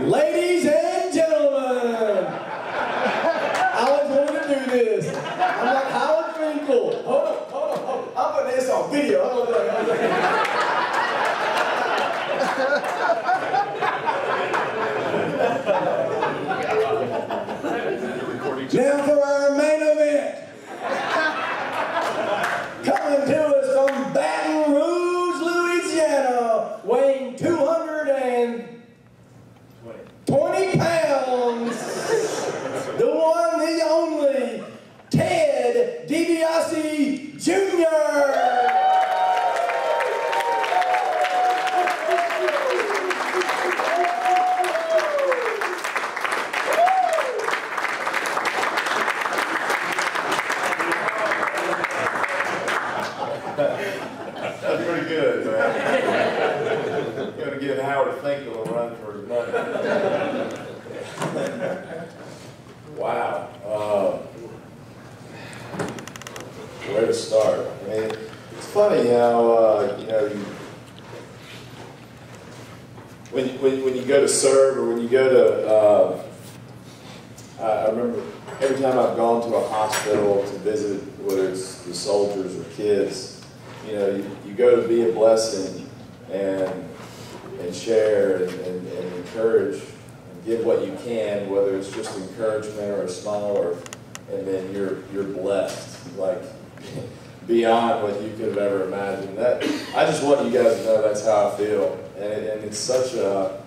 Ladies and gentlemen, I always wanted to do this. I'm like Howard Finkel. Hold on. I'm putting this on video. Hold on. Now for our main event. Coming to us from Baton Rouge, Louisiana, weighing 220 pounds. The one, the only, Ted DiBiase Jr. That's pretty good, man. You're going to give Howard Finkel a run for his money. Wow. Where to start? I mean, it's funny how, you know, when you go to serve or when you go to, I remember every time I've gone to a hospital to visit, whether it's the soldiers or kids, you know, you go to be a blessing and share and encourage and give what you can, whether it's just encouragement or a smile, and then you're blessed, like beyond what you could have ever imagined. I just want you guys to know that's how I feel, and it's such a,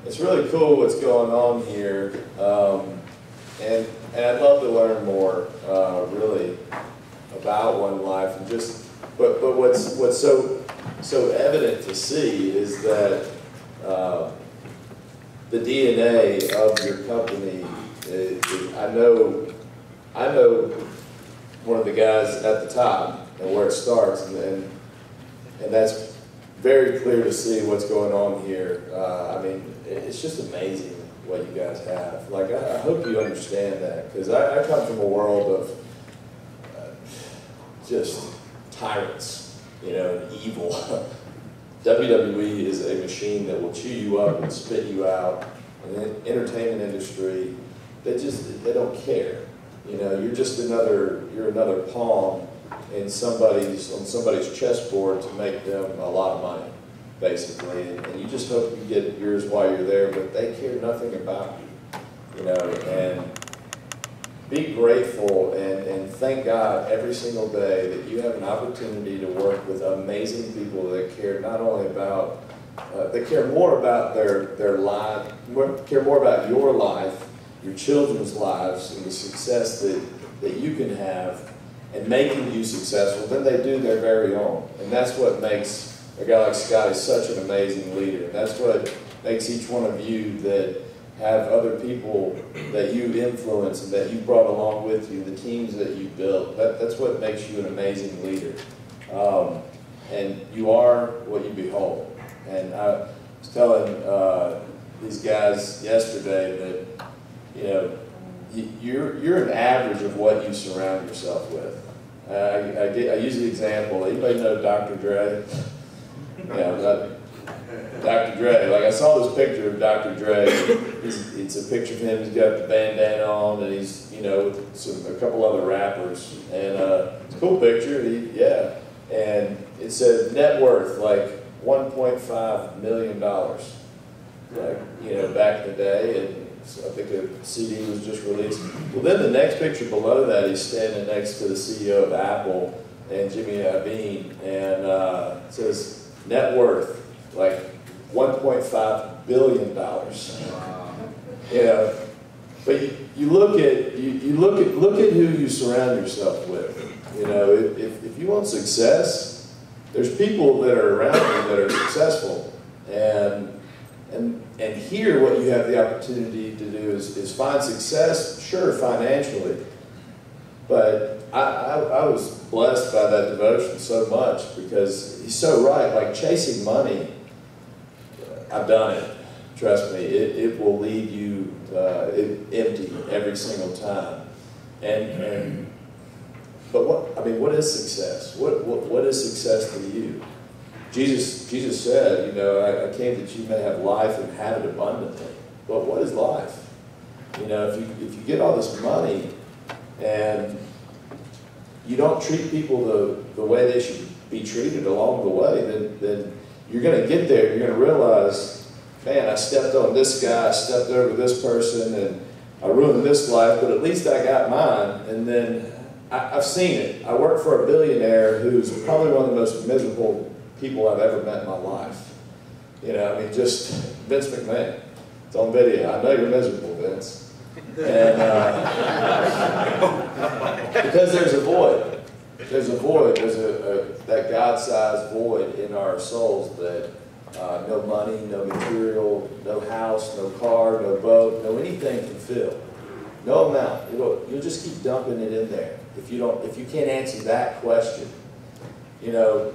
it's really cool what's going on here, and I'd love to learn more, really, about One Life, and just. But what's so evident to see is that the DNA of your company. I know one of the guys at the top and where it starts, and that's very clear to see what's going on here. I mean, it's just amazing what you guys have. Like, I hope you understand that, because I come from a world of just tyrants, you know, and evil. WWE is a machine that will chew you up and spit you out. And the entertainment industry, they don't care. You know, you're just another pawn in on somebody's chessboard to make them a lot of money, basically. And you just hope you get yours while you're there, but they care nothing about you. You know, and be grateful and thank God every single day that you have an opportunity to work with amazing people that care not only about, they care more about their life, care more about your life, your children's lives, and the success that you can have and making you successful than they do their very own. And that's what makes a guy like Scotty such an amazing leader. And that's what makes each one of you that have other people that you influence and that you brought along with you, the teams that you built. That's what makes you an amazing leader. And you are what you behold. And I was telling these guys yesterday that, you know, you're an average of what you surround yourself with. I use the example. Anybody know Dr. Dre? Yeah, Dr. Dre. Like, I saw this picture of Dr. Dre. It's a picture of him. He's got the bandana on, and he's, you know, with a couple other rappers. And it's a cool picture. Yeah. And it said net worth like $1.5 million. Like, you know, back in the day, and I think a CD was just released. Well, then the next picture below that, he's standing next to the CEO of Apple and Jimmy Iovine, and it says net worth like $1.5 billion. You know, but you look at who you surround yourself with. You know, if you want success, there's people that are around you that are successful, and here what you have the opportunity to do is find success, sure, financially, but I was blessed by that devotion so much, because he's so right. Like, chasing money, I've done it. Trust me, it will leave you empty every single time. But what is success? What is success to you? Jesus said, you know, I came that you may have life and have it abundantly. but what is life? You know, if you get all this money and you don't treat people the way they should be treated along the way, then you're going to get there. You're going to realize, man, I stepped on this guy, I stepped over this person, and I ruined this life, but at least I got mine. And then I've seen it. I work for a billionaire who's probably one of the most miserable people I've ever met in my life. You know, I mean, just Vince McMahon. It's on video. I know you're miserable, Vince. And because there's a void. There's a void. There's that God-sized void in our souls that no money, no material, no house, no car, no boat, no anything can fill. No amount. You'll just keep dumping it in there if you can't answer that question. You know,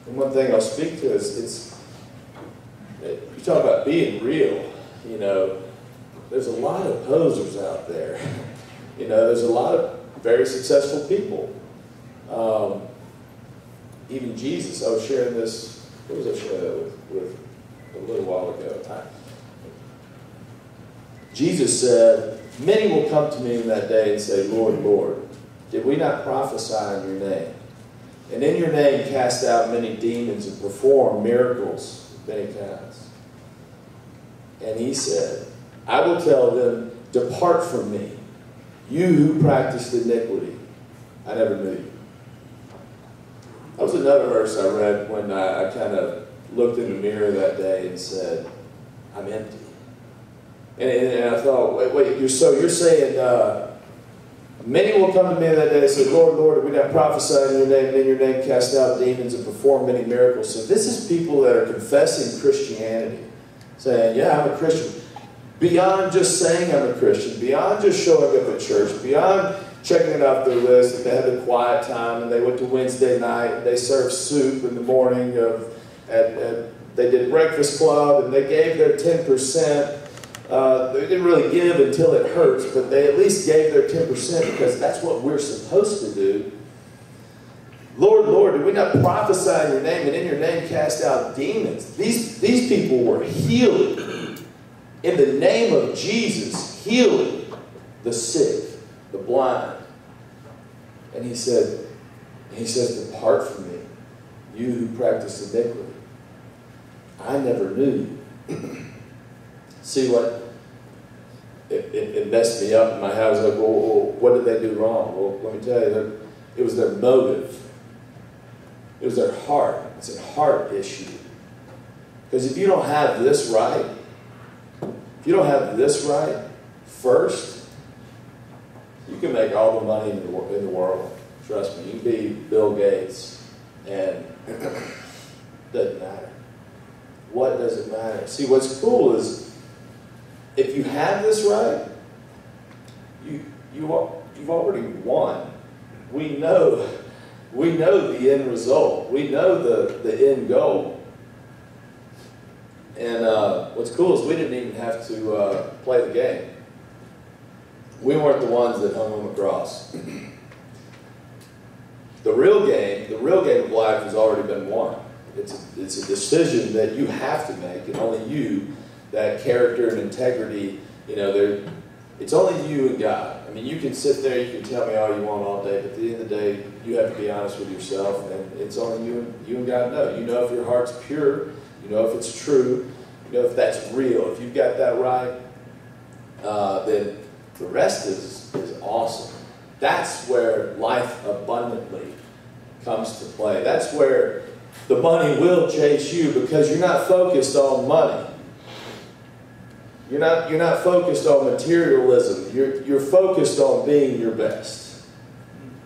and one thing I'll speak to is you talk about being real. You know, there's a lot of posers out there. You know, there's a lot of very successful people. Even Jesus, I was sharing this, what was I sharing with a little while ago? Jesus said, many will come to me in that day and say, Lord, Lord, did we not prophesy in your name? And in your name cast out many demons and perform miracles of many kinds. And he said, I will tell them, depart from me, you who practiced iniquity. I never knew you. That was another verse I read when I kind of looked in the mirror that day and said, I'm empty. And I thought, wait, you're saying, many will come to me that day and say, Lord, Lord, we not prophesy in your name, and in your name cast out demons and perform many miracles. So this is people that are confessing Christianity, saying, yeah, I'm a Christian. Beyond just saying I'm a Christian, beyond just showing up at church, beyond checking it off their list, that they had a quiet time and they went to Wednesday night and they served soup in the morning, they did breakfast club and they gave their 10%. They didn't really give until it hurts, but they at least gave their 10% because that's what we're supposed to do. Lord, Lord, did we not prophesy in your name and in your name cast out demons? These people were healed in the name of Jesus, healing the sick, the blind. And he says, depart from me, you who practice iniquity. I never knew you. See what? It messed me up in my house. Like, well, what did they do wrong? Well, let me tell you, it was their motive. It was their heart. It's a heart issue. Because if you don't have this right, if you don't have this right first, you can make all the money in the world. Trust me, you can be Bill Gates, and it doesn't matter. What does it matter? See, what's cool is, if you have this right, you've already won. We know the end result. We know the end goal. And what's cool is we didn't even have to play the game. We weren't the ones that hung on the cross. The real game of life has already been won. It's a decision that you have to make, and only you, that character and integrity, you know, it's only you and God. I mean, you can sit there, you can tell me all you want all day, but at the end of the day, you have to be honest with yourself, and it's only you and God know. You know if your heart's pure, you know if it's true, you know if that's real. If you've got that right, then the rest is awesome. That's where life abundantly comes to play. That's where the money will chase you, because you're not focused on money. You're not focused on materialism. You're focused on being your best.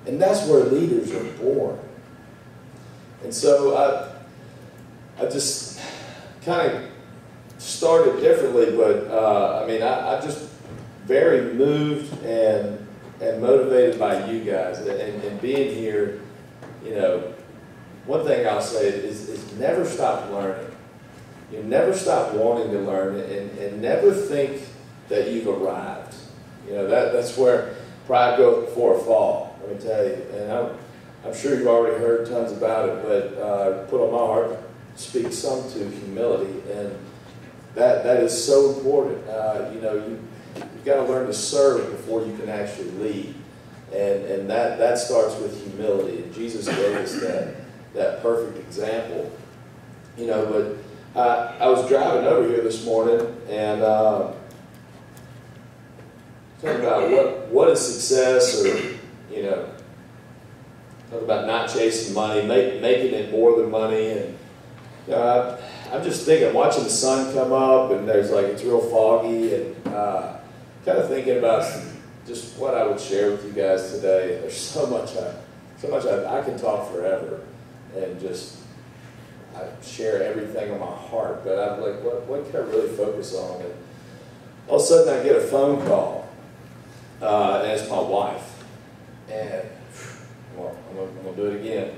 And that's where leaders are born. And so I just kind of started differently, but I mean, I'm just very moved and motivated by you guys, and being here. You know, one thing I'll say is never stop learning. You never stop wanting to learn, and never think that you've arrived. You know, that's where pride goes before a fall, let me tell you. And I'm sure you've already heard tons about it, but put on my heart, speak some to humility. And that is so important. You know, you've got to learn to serve before you can actually lead. And that starts with humility. And Jesus gave us that perfect example. You know, but I was driving over here this morning and talking about what is success, or, you know, talk about not chasing money, making it more than money. And you know, I'm just thinking, I'm watching the sun come up, and there's like, it's real foggy, and kind of thinking about just what I would share with you guys today. There's so much I can talk forever, and just I share everything on my heart. But I'm like, what can I really focus on? And all of a sudden, I get a phone call, and it's my wife, and well, I'm gonna do it again.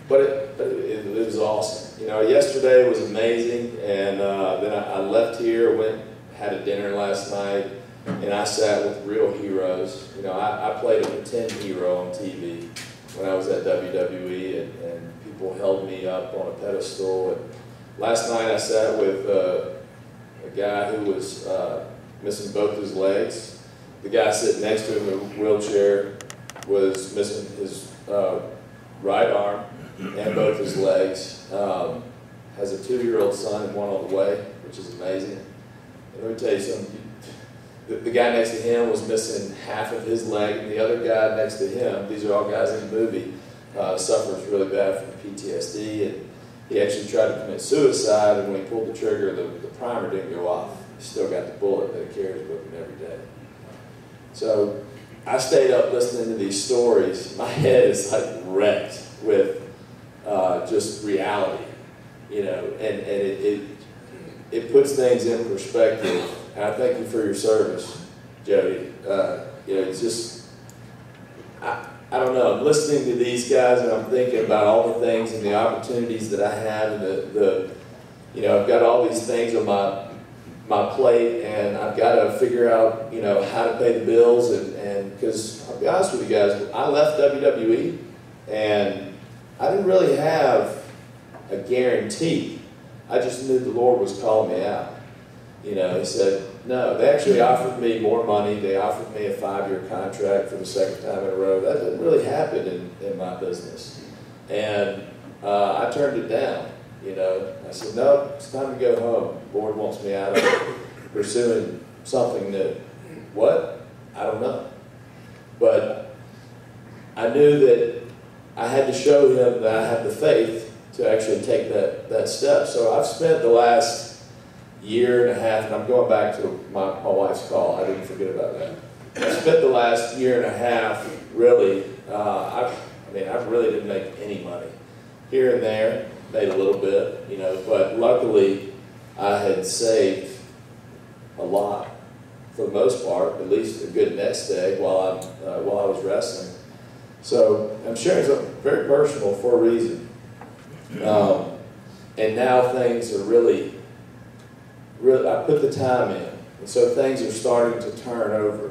But it was awesome. You know, yesterday was amazing, and then I left here, had a dinner last night, and I sat with real heroes. You know, I played a pretend hero on TV when I was at WWE, and people held me up on a pedestal. And last night I sat with a guy who was missing both his legs. The guy sitting next to him in a wheelchair was missing his right arm and both his legs. Has a 2-year-old son and one on the way, which is amazing. And let me tell you something. The guy next to him was missing half of his leg, and the other guy next to him, these are all guys in the movie, suffers really bad from PTSD, and he actually tried to commit suicide, and when he pulled the trigger, the primer didn't go off. He still got the bullet that he carries with him every day. So I stayed up listening to these stories. My head is like wrecked with just reality, you know, and it puts things in perspective. And I thank you for your service, Jody. You know, it's just, I don't know, I'm listening to these guys and I'm thinking about all the things and the opportunities that I have, and you know, I've got all these things on my plate, and I've got to figure out, you know, how to pay the bills, and because I'll be honest with you guys, I left WWE and I didn't really have a guarantee. I just knew the Lord was calling me out. You know, he said, no, they actually offered me more money. They offered me a 5-year contract for the second time in a row. That didn't really happen in my business. And I turned it down, you know. I said, no, it's time to go home. The Lord wants me out of pursuing something new. What? I don't know. But I knew that I had to show him that I had the faith to actually take that step. So I've spent the last year and a half, and I'm going back to my wife's call. I didn't forget about that. I spent the last year and a half really, I really didn't make any money. Here and there, made a little bit, you know, but luckily I had saved a lot for the most part, at least a good nest egg while I was wrestling. So I'm sharing something very personal for a reason. And now things are really, I put the time in, and so things are starting to turn over,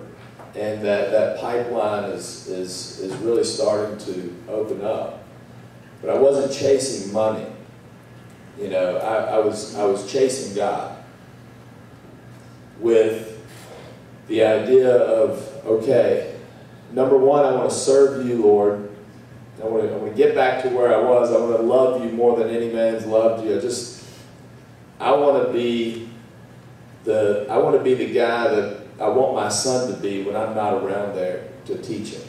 and that pipeline is really starting to open up. But I wasn't chasing money, you know. I was chasing God with the idea of, okay, number one, I want to serve you, Lord. I want to get back to where I was. I want to love you more than any man's loved you. I want to be the guy that I want my son to be when I'm not around there to teach him.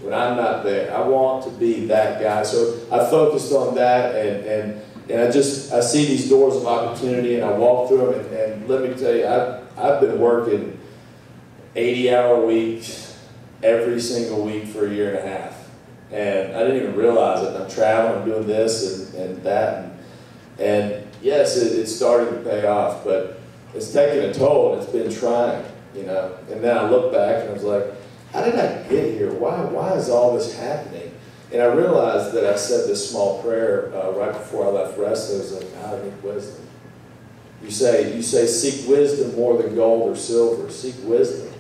When I'm not there, I want to be that guy. So I focused on that, and I see these doors of opportunity, and I walk through them. And let me tell you, I've been working 80-hour weeks every single week for a year and a half. And I didn't even realize it. I'm traveling, I'm doing this and that. And yes, it's starting to pay off, but it's taking a toll, and it's been trying, you know. And then I look back and I was like, how did I get here? Why is all this happening? And I realized that I said this small prayer right before I left wrestling. It was like, God, I need wisdom. You say, seek wisdom more than gold or silver. Seek wisdom.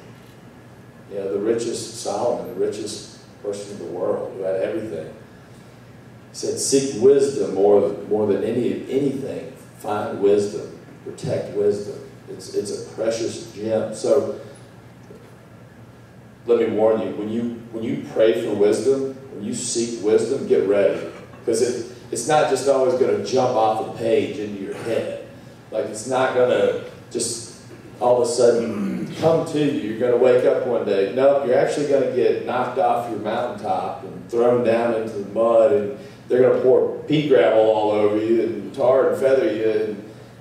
You know, the richest Solomon, the richest person in the world who had everything, he said, seek wisdom more than anything. find wisdom, protect wisdom. It's a precious gem. So let me warn you, when you pray for wisdom, when you seek wisdom, get ready. Because it's not just always going to jump off a page into your head. Like, it's not going to just all of a sudden come to you. You're going to wake up one day. Nope, you're actually going to get knocked off your mountaintop and thrown down into the mud, and they're going to pour pea gravel all over you and tar and feather you,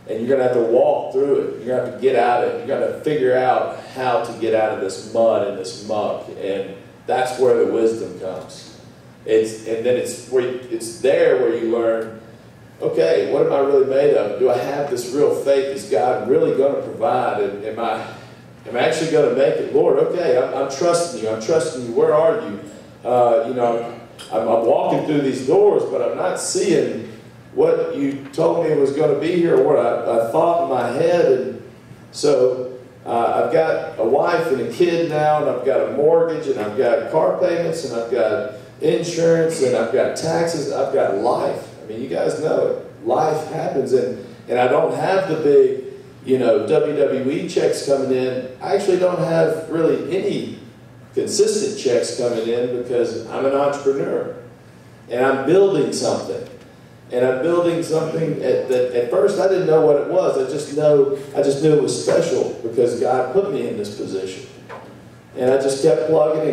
and you're going to have to walk through it. You're going to have to get out of it. You're going to figure out how to get out of this mud and this muck, and that's where the wisdom comes. And then it's there where you learn, okay, what am I really made of? Do I have this real faith? Is God really going to provide? And am I actually going to make it? Lord, okay, I'm trusting you. I'm trusting you. Where are you? I'm walking through these doors, but I'm not seeing what you told me was going to be here, or what I thought in my head. And so I've got a wife and a kid now, and I've got a mortgage, and I've got car payments, and I've got insurance, and I've got taxes, I've got life. I mean, you guys know it. Life happens, and I don't have the big, WWE checks coming in. I actually don't have really any consistent checks coming in because I'm an entrepreneur, and I'm building something. And I'm building something that at first I didn't know what it was. I just knew it was special because God put me in this position. And I just kept plugging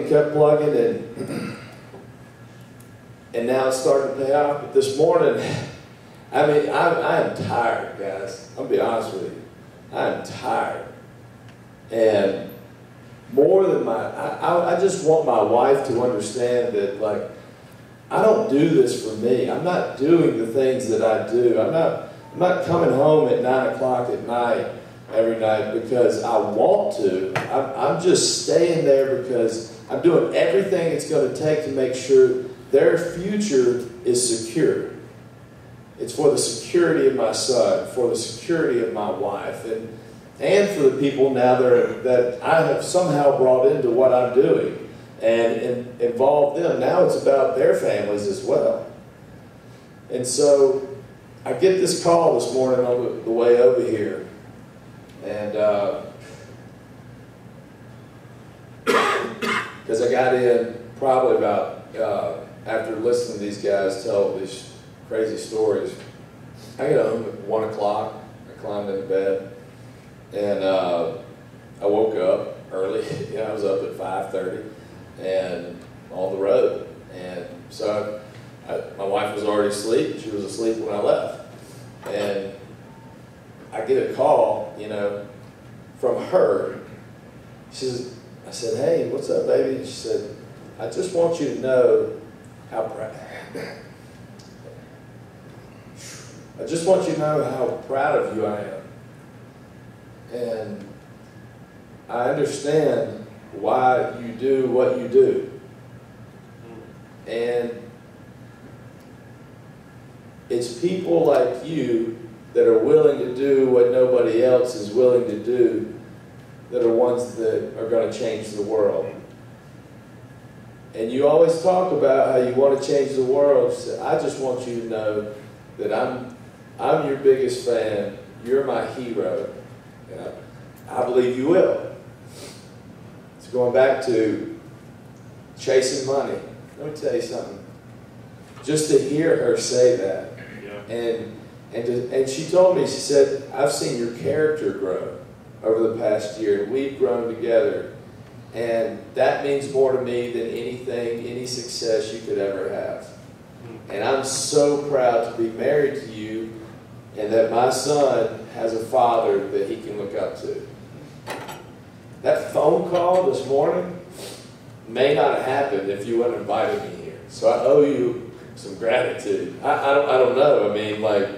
and now it's starting to pay off. But this morning, I mean, I am tired, guys. I'll be honest with you. I am tired. And more than I just want my wife to understand that, like, I don't do this for me. I'm not doing the things that I do. I'm not coming home at 9 o'clock at night every night because I want to. I'm just staying there because I'm doing everything it's going to take to make sure their future is secure. It's for the security of my son, for the security of my wife, and for the people now that I have somehow brought into what I'm doing and involve them. Now it's about their families as well. And so I get this call this morning on the way over here. And because I got in probably about, after listening to these guys tell these crazy stories, I got home at 1 o'clock. I climbed into bed, and I woke up early. I was up at 5:30 and on the road. And so my wife was already asleep. She was asleep when I left. And I get a call, from her. I said, hey, what's up, baby? She said, I just want you to know how proud. I just want you to know how proud of you I am. And I understand why you do what you do. And it's people like you that are willing to do what nobody else is willing to do that are ones that are going to change the world. And you always talk about how you want to change the world. So I just want you to know that I'm your biggest fan. You're my hero. And I believe you will. It's going back to chasing money. Let me tell you something. Just to hear her say that, and she told me, she said, I've seen your character grow over the past year, and we've grown together, and that means more to me than anything, any success you could ever have. And I'm so proud to be married to you, and that my son has a father that he can look up to. That phone call this morning may not have happened if you wouldn't have invited me here. So I owe you some gratitude. I don't know. I mean, like,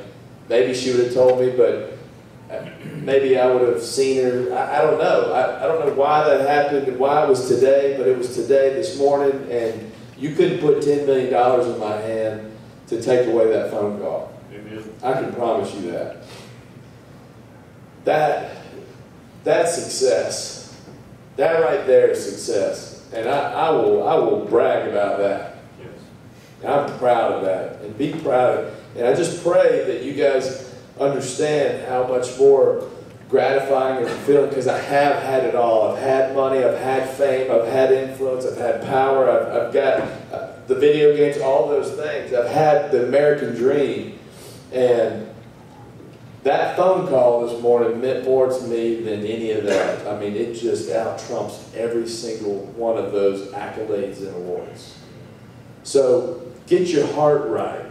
maybe she would have told me, but maybe I would have seen her. I don't know. I don't know why that happened and why it was today, but it was today, this morning, and you couldn't put $10 million in my hand to take away that phone call. Amen. I can promise you that. That's success. That right there is success. And I will brag about that. Yes. I'm proud of that. And be proud of it. And I just pray that you guys understand how much more gratifying and fulfilling, because I have had it all. I've had money, I've had fame, I've had influence, I've had power, I've got the video games, all those things. I've had the American dream, and that phone call this morning meant more to me than any of that. I mean, it just out-trumps every single one of those accolades and awards. So get your heart right.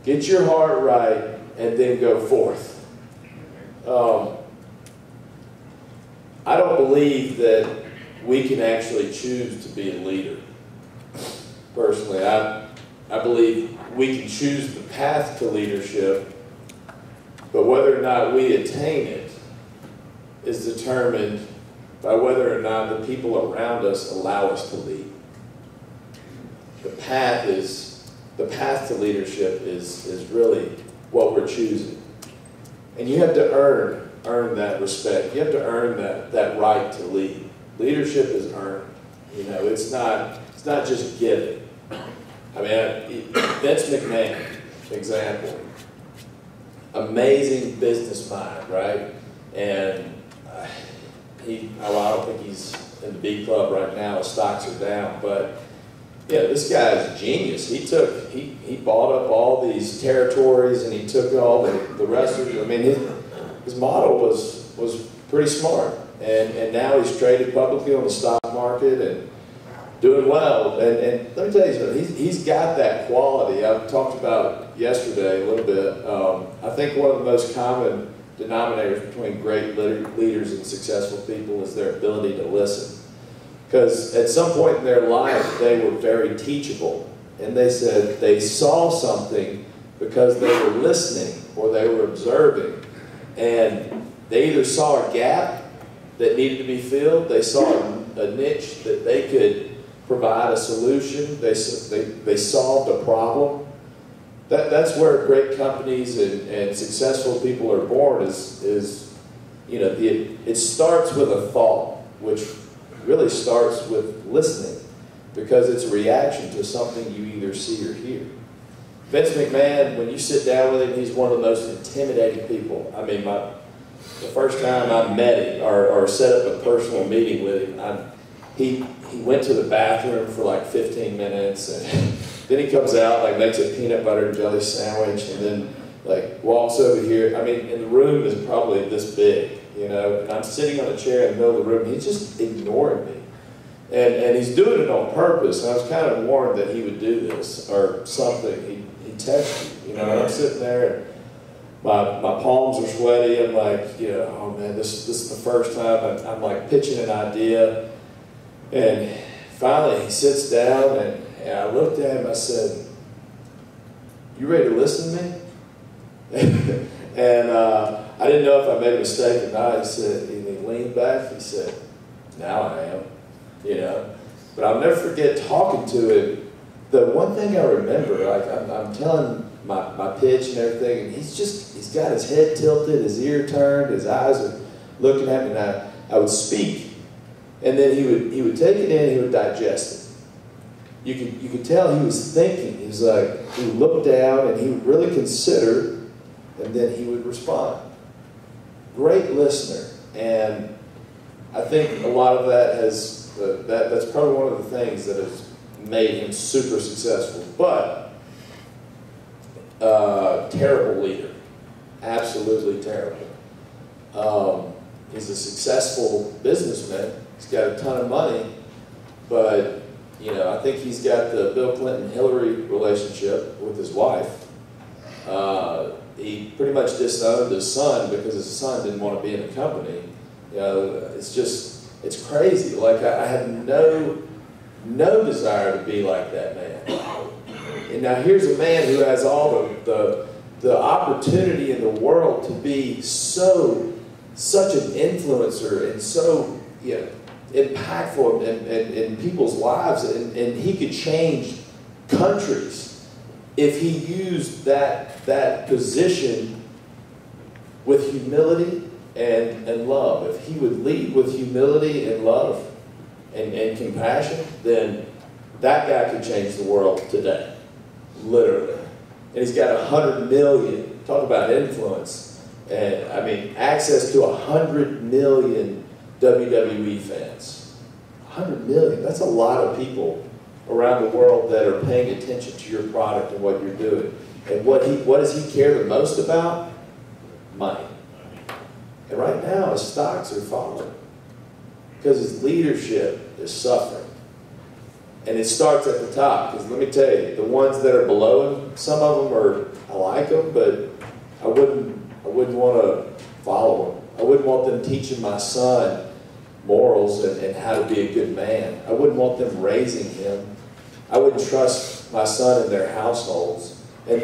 Get your heart right, and then go forth. I don't believe that we can actually choose to be a leader. Personally, I believe we can choose the path to leadership, but whether or not we attain it is determined by whether or not the people around us allow us to lead. The path to leadership is really what we're choosing. And you have to earn that respect. You have to earn that right to lead. Leadership is earned. You know, it's not just given. I mean, Vince McMahon, example. Amazing business mind, right? And I don't think he's in the B club right now. His stocks are down, but yeah, this guy's a genius. He bought up all these territories, and he took all the wrestlers. I mean, his model was pretty smart, and now he's traded publicly on the stock market and doing well. And let me tell you something, he's got that quality. I've talked about yesterday a little bit. I think one of the most common denominators between great leaders and successful people is their ability to listen. Because at some point in their life, they were very teachable. And they said they saw something because they were listening or they were observing. And they either saw a gap that needed to be filled, they saw a niche that they could provide a solution, they solved a problem. That's where great companies and successful people are born is you know, it starts with a thought, which really starts with listening, because it's a reaction to something you either see or hear. Vince McMahon, when you sit down with him, he's one of the most intimidating people. I mean, the first time I met him or set up a personal meeting with him, he went to the bathroom for like 15 minutes, and then he comes out, like makes a peanut butter and jelly sandwich, and then like walks over here. I mean, and the room is probably this big, you know, and I'm sitting on a chair in the middle of the room, and he's just ignoring me. And he's doing it on purpose, and I was kind of warned that he would do this or something. He texted me, you know, and I'm sitting there, and my palms are sweaty. I'm like, you know, oh man, this is the first time I'm like pitching an idea. And finally he sits down, and I looked at him, I said, "You ready to listen to me?" And I didn't know if I made a mistake or not. He said, and he leaned back, he said, "Now I am," you know. But I'll never forget talking to him. The one thing I remember, like I'm telling my pitch and everything, and he's got his head tilted, his ear turned, his eyes are looking at me, and I would speak. And then he would take it in, he would digest it. You could tell he was thinking. He was like, he would look down and he would really consider, and then he would respond. Great listener. And I think a lot of that that's probably one of the things that has made him super successful. But terrible leader. Absolutely terrible. He's a successful businessman. He's got a ton of money, but you know, I think he's got the Bill Clinton-Hillary relationship with his wife. He pretty much disowned his son because his son didn't want to be in the company. You know, it's crazy. Like I have no desire to be like that man. And now here's a man who has all the opportunity in the world to be such an influencer and so, you know, impactful in people's lives, and he could change countries if he used that position with humility and love. If he would lead with humility and love and compassion, then that guy could change the world today, literally. And he's got $100 million talk about influence. And I mean, access to 100 million WWE fans. 100 million, that's a lot of people around the world that are paying attention to your product and what you're doing. And what does he care the most about? Money. And right now, his stocks are falling because his leadership is suffering. And it starts at the top, because let me tell you, the ones that are below him, some of them are, I like them, but I wouldn't want to follow them. I wouldn't want them teaching my son morals and how to be a good man. I wouldn't want them raising him. I wouldn't trust my son in their households. And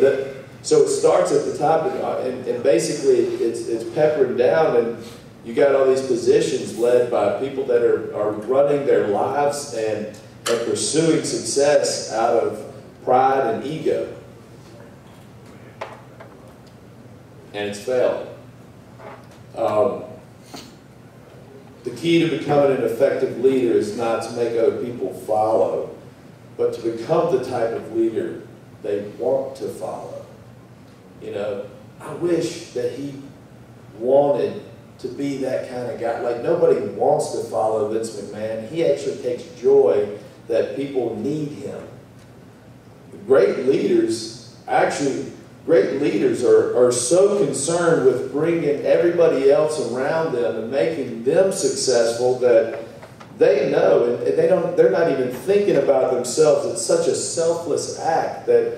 so it starts at the top, and basically it's peppering down, and you got all these positions led by people that are running their lives and pursuing success out of pride and ego. And it's failed. The key to becoming an effective leader is not to make other people follow, but to become the type of leader they want to follow. You know, I wish that he wanted to be that kind of guy. Like, nobody wants to follow Vince McMahon. He actually takes joy that people need him. Great leaders are so concerned with bringing everybody else around them and making them successful that they know, and they're not even thinking about themselves. It's such a selfless act that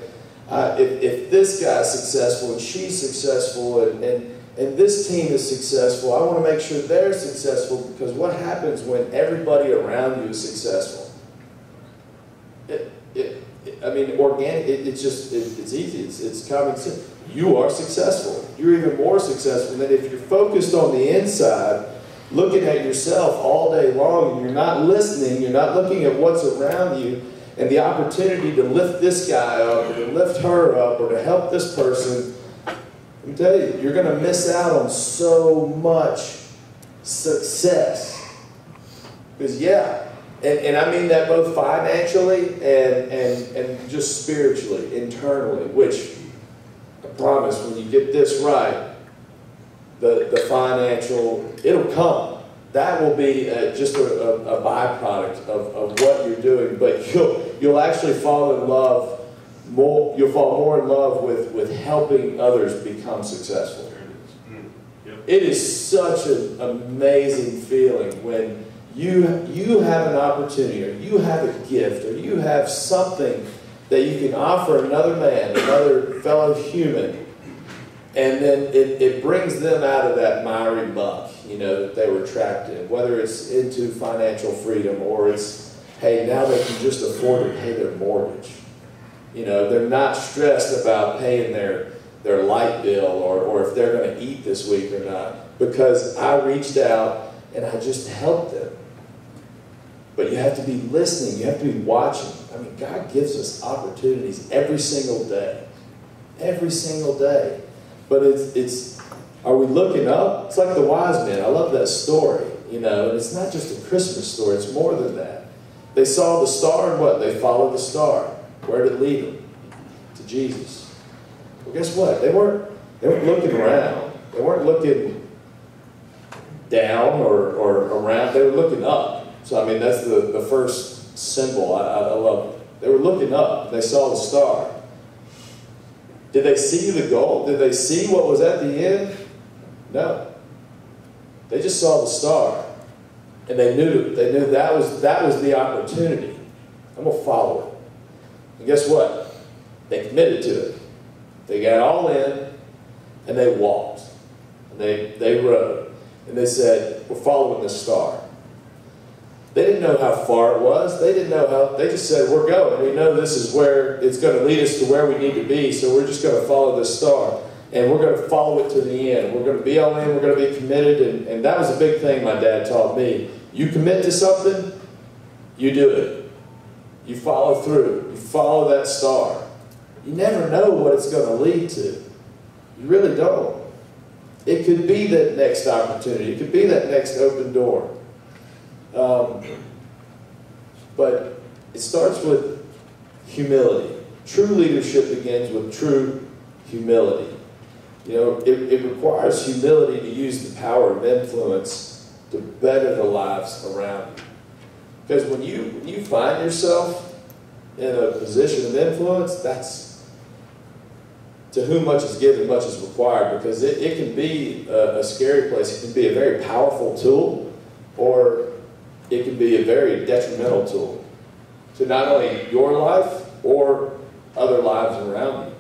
if this guy's successful and she's successful and this team is successful, I want to make sure they're successful, because what happens when everybody around you is successful? I mean, organic, it's easy, it's common sense. You are successful. You're even more successful than if you're focused on the inside, looking at yourself all day long, and you're not listening, you're not looking at what's around you, and the opportunity to lift this guy up, or to lift her up, or to help this person. Let me tell you, you're going to miss out on so much success. Because, yeah, and I mean that both financially and just spiritually, internally, which I promise when you get this right, the financial, it'll come. That will be just a byproduct of what you're doing, but you'll actually fall in love more. You'll fall more in love with helping others become successful. It is such an amazing feeling when you have an opportunity, or you have a gift, or you have something that you can offer another man, another fellow human, and then it brings them out of that miry muck, you know, that they were trapped in, whether it's into financial freedom, or it's, hey, now they can just afford to pay their mortgage. You know, they're not stressed about paying their light bill, or if they're going to eat this week or not, because I reached out and I just helped them. But you have to be listening. You have to be watching. I mean, God gives us opportunities every single day. Every single day. But it's are we looking up? It's like the wise men. I love that story, you know. And it's not just a Christmas story. It's more than that. They saw the star, and what? They followed the star. Where did it lead them? To Jesus. Well, guess what? They weren't looking around. They weren't looking down or around. They were looking up. So, I mean, that's the first symbol. I love it. They were looking up. They saw the star. Did they see the goal? Did they see what was at the end? No. They just saw the star. And they knew that was the opportunity. I'm going to follow it. And guess what? They committed to it. They got all in, and they walked. And they rode. And they said, we're following the star. They didn't know how far it was. They didn't know how. They just said, we're going. We know this is where it's going to lead us to where we need to be, so we're just going to follow this star. And we're going to follow it to the end. We're going to be all in. We're going to be committed. And that was a big thing my dad taught me. You commit to something, you do it. You follow through. You follow that star. You never know what it's going to lead to. You really don't. It could be that next opportunity. It could be that next open door. But it starts with humility. True leadership begins with true humility. You know, it requires humility to use the power of influence to better the lives around you. Because when you find yourself in a position of influence, that's to whom much is given, much is required, because it can be a scary place. It can be a very powerful tool, or it can be a very detrimental tool to not only your life or other lives around you,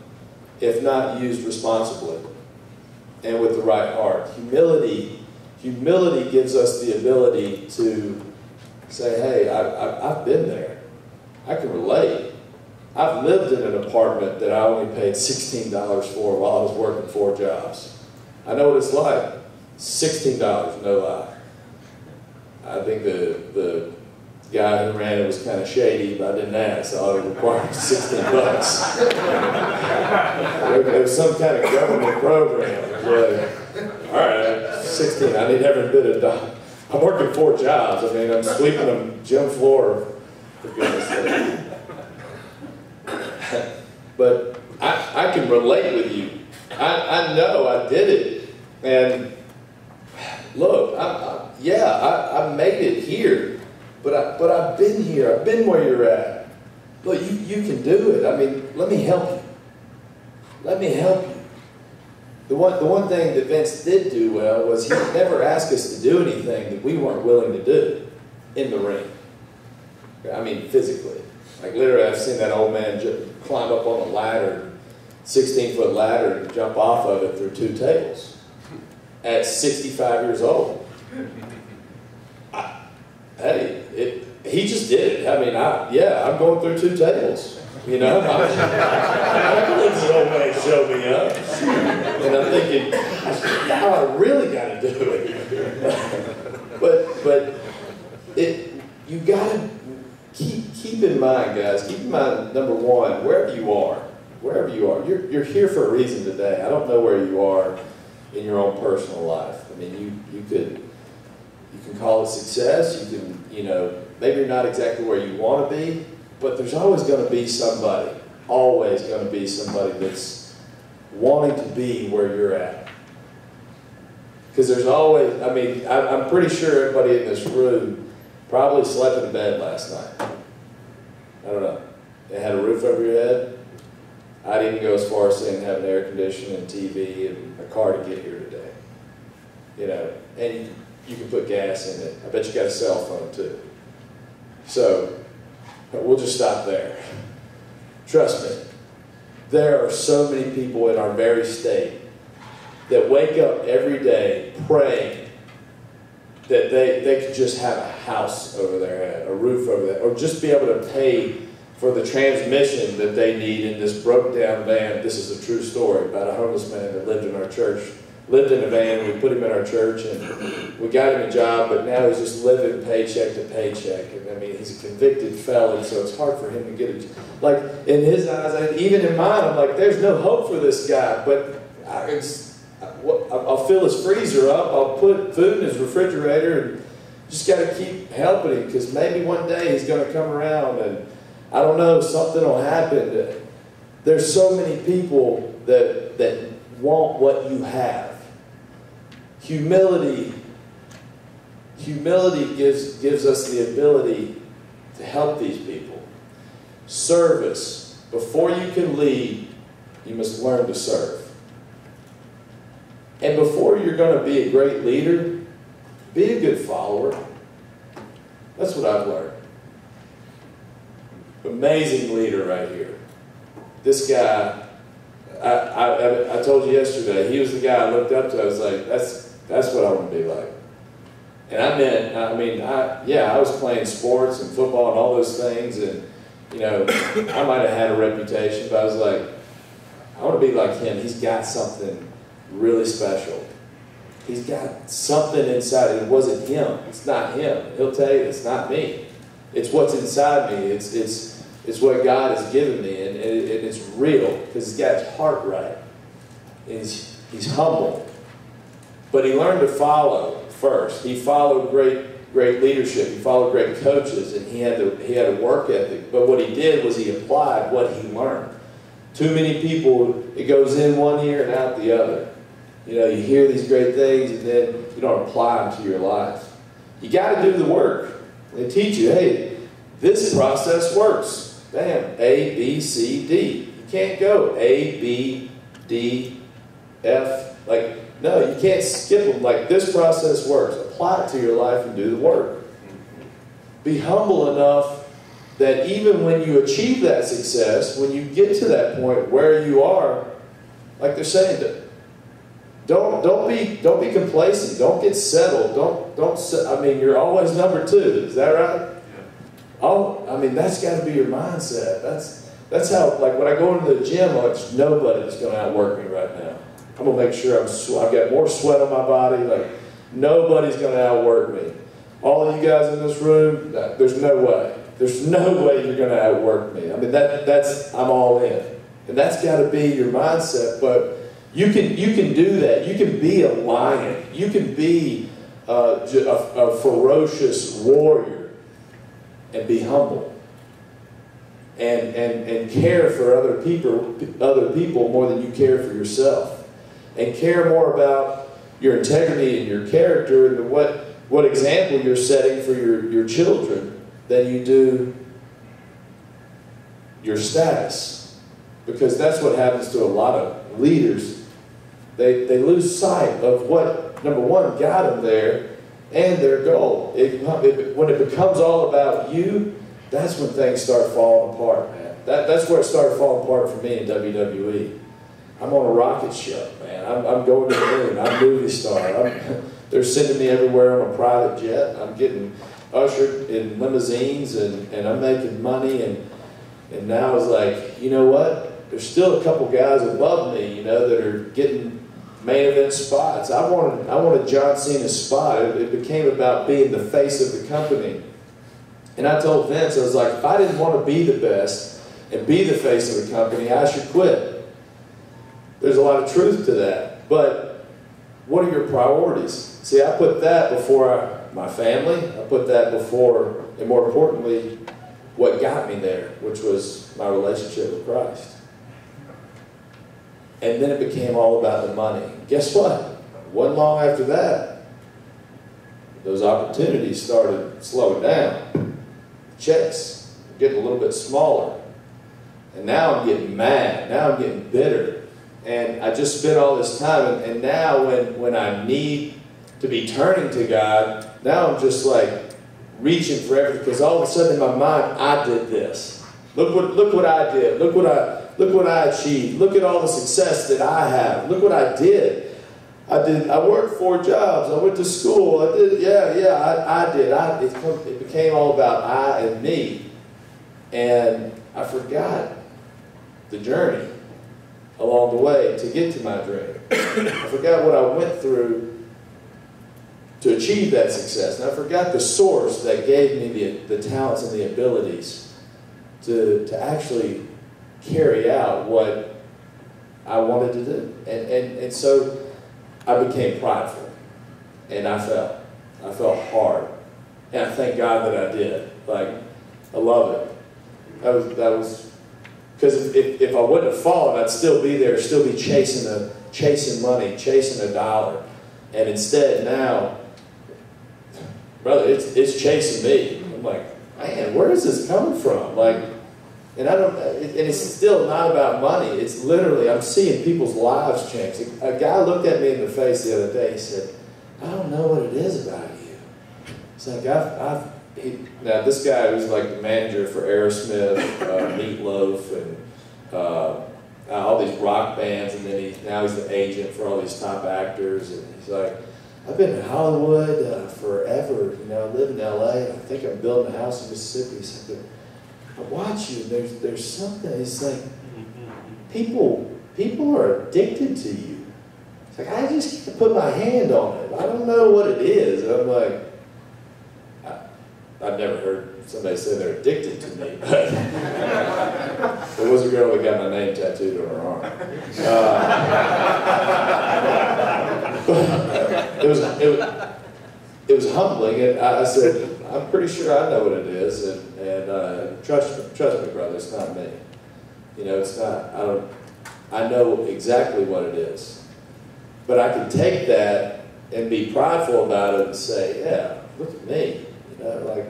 if not used responsibly and with the right heart. Humility gives us the ability to say, hey, I've been there. I can relate. I've lived in an apartment that I only paid $16 for while I was working 4 jobs. I know what it's like. $16, no lie. I think the guy who ran it was kind of shady, but I didn't ask. All it required was 16 bucks. It was some kind of government program. All right, 16. I need every bit of dollar. I'm working 4 jobs. I mean, I'm sweeping a gym floor, for goodness sake. But I can relate with you. I know I did it. And look, I made it here. But I've been here. I've been where you're at. Look, you can do it. I mean, let me help you. Let me help you. The one thing that Vince did do well was he never asked us to do anything that we weren't willing to do in the ring. I mean, physically. Like literally, I've seen that old man climb up on a ladder, 16-foot ladder, and jump off of it through 2 tables at 65 years old. He just did it. I mean, I'm going through 2 tables. You know, I'm going to let this old man show me up. And I'm thinking, now I really got to do it. but you got to keep in mind, guys. Keep in mind, number one, wherever you are, you're here for a reason today. I don't know where you are in your own personal life. I mean, you can call it success. You can, maybe you're not exactly where you want to be, but there's always going to be somebody, that's wanting to be where you're at. Because there's always, I mean, I'm pretty sure everybody in this room probably slept in bed last night. I don't know. They had a roof over your head. I didn't go as far as saying having air conditioning and TV and a car to get here today. And you can put gas in it. I bet you got a cell phone too. So, we'll just stop there. Trust me, there are so many people in our very state that wake up every day praying that they could just have a house over their head, a roof over their head, or just be able to pay for the transmission that they need in this broke down van. This is a true story about a homeless man that lived in our church. Lived in a van, we put him in our church, and we got him a job, but now he's just living paycheck to paycheck. And I mean, he's a convicted felon, so it's hard for him to get a job. Like, in his eyes, even in mine, I'm like, there's no hope for this guy. But I'll fill his freezer up, I'll put food in his refrigerator, and just got to keep helping him, because maybe one day he's going to come around, and I don't know, something will happen. There's so many people that want what you have. Humility gives us the ability to help these people. Service. Before you can lead, you must learn to serve. And before you're going to be a great leader, be a good follower. That's what I've learned. Amazing leader right here. This guy, I told you yesterday, he was the guy I looked up to. I was like, that's what I want to be like. And I was playing sports and football and all those things, and I might have had a reputation, but I was like, I want to be like him. He's got something really special. He's got something inside. It wasn't him. It's not him. He'll tell you it's not me. It's what's inside me. It's what God has given me, and it's real, because he's got his heart right. He's humble. But he learned to follow first. He followed great leadership. He followed great coaches, and he had a work ethic. But what he did was he applied what he learned. Too many people, it goes in one ear and out the other. You know, you hear these great things and then you don't apply them to your life. You got to do the work. They teach you, hey, this process works. Bam, A, B, C, D. You can't go A, B, D, F. Like, no, you can't skip them. Like, this process works. Apply it to your life and do the work. Be humble enough that even when you achieve that success, when you get to that point where you are, like they're saying, don't be complacent. Don't get settled. I mean, you're always number 2. Is that right? Oh, I mean, that's got to be your mindset. That's how, like, when I go into the gym, like, there's nobody that's going to outwork me right now. I'm going to make sure I've got more sweat on my body. Like, nobody's going to outwork me. All of you guys in this room, there's no way. There's no way you're going to outwork me. I mean, I'm all in. And that's got to be your mindset. But you can do that. You can be a lion. You can be a ferocious warrior and be humble. And care for other people more than you care for yourself. And care more about your integrity and your character and what example you're setting for your children than you do your status. Because that's what happens to a lot of leaders. They lose sight of what, number one, got them there and their goal. When it becomes all about you, that's when things start falling apart, man. That's where it started falling apart for me in WWE. I'm on a rocket ship, man. I'm going to the moon. I'm a movie star. They're sending me everywhere on a private jet. I'm getting ushered in limousines, and I'm making money. And now it's like, you know what? There's still a couple guys above me, you know, that are getting main event spots. I wanted John Cena's spot. It became about being the face of the company. And I told Vince, I was like, if I didn't want to be the best and be the face of the company, I should quit. There's a lot of truth to that. But what are your priorities? See, I put that before my family. I put that before, and more importantly, what got me there, which was my relationship with Christ. And then it became all about the money. Guess what? Wasn't long after that, those opportunities started slowing down. Checks were getting a little bit smaller. And now I'm getting mad. Now I'm getting bitter. And I just spent all this time, and now when I need to be turning to God, now I'm just like reaching for everything, because all of a sudden in my mind, I did this. Look what I did. Look what I achieved. Look at all the success that I have. Look what I did. I worked 4 jobs. I went to school. I did. I did. It became all about I and me, and I forgot the journey along the way to get to my dream. I forgot what I went through to achieve that success. And I forgot the source that gave me the talents and the abilities to actually carry out what I wanted to do. And so I became prideful. And I fell. I fell hard. And I thank God that I did. Like, I love it. That was because if I wouldn't have fallen, I'd still be there, still be chasing money, chasing a dollar. And instead now, brother, it's chasing me. I'm like, man, where is this coming from? Like, and it's still not about money. It's literally, I'm seeing people's lives change. A guy looked at me in the face the other day. He said, I don't know what it is about you. It's like, now this guy was like the manager for Aerosmith, Meatloaf, and all these rock bands, and then now he's the agent for all these top actors. And he's like, I've been in Hollywood forever. You know, I live in LA. I think I'm building a house in Mississippi. He said, I watch you. There's something. It's like people are addicted to you. It's like I just get to put my hand on it. I don't know what it is. And I'm like, I've never heard somebody say they're addicted to me. But there was a girl that got my name tattooed on her arm. It was humbling, and I said, I'm pretty sure I know what it is, and trust me, brother, it's not me. You know, it's not. I know exactly what it is. But I can take that and be prideful about it and say, yeah, look at me. You know, like,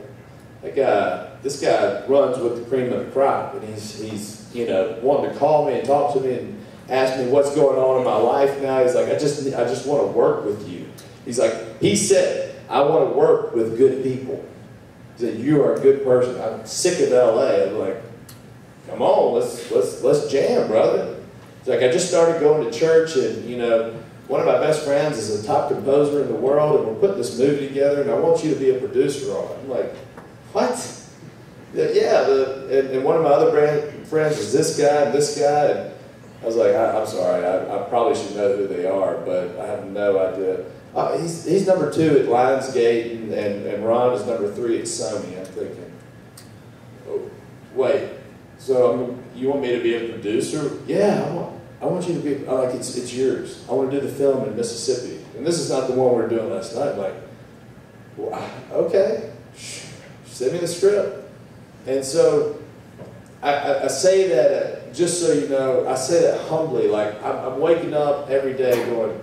this guy runs with the cream of the crop, and he's you know, wanting to call me and talk to me and ask me what's going on in my life now. He's like, I just want to work with you. He's like, he said, I want to work with good people. He said, you are a good person. I'm sick of LA. I'm like, come on, let's jam, brother. It's like, I just started going to church, and you know, one of my best friends is a top composer in the world, and we're putting this movie together, and I want you to be a producer on it. I'm like, what? Yeah, and one of my other friends is this guy and this guy, and I was like, I'm sorry, I probably should know who they are, but I have no idea. He's number 2 at Lionsgate, and Ron is number 3 at Sony. I'm thinking, oh, wait, so you want me to be a producer? Yeah, I want you to be, like, it's yours. I want to do the film in Mississippi. And this is not the one we were doing last night. I'm like, well, okay, send me the script. And so I say that, just so you know, I say that humbly, like I'm waking up every day going,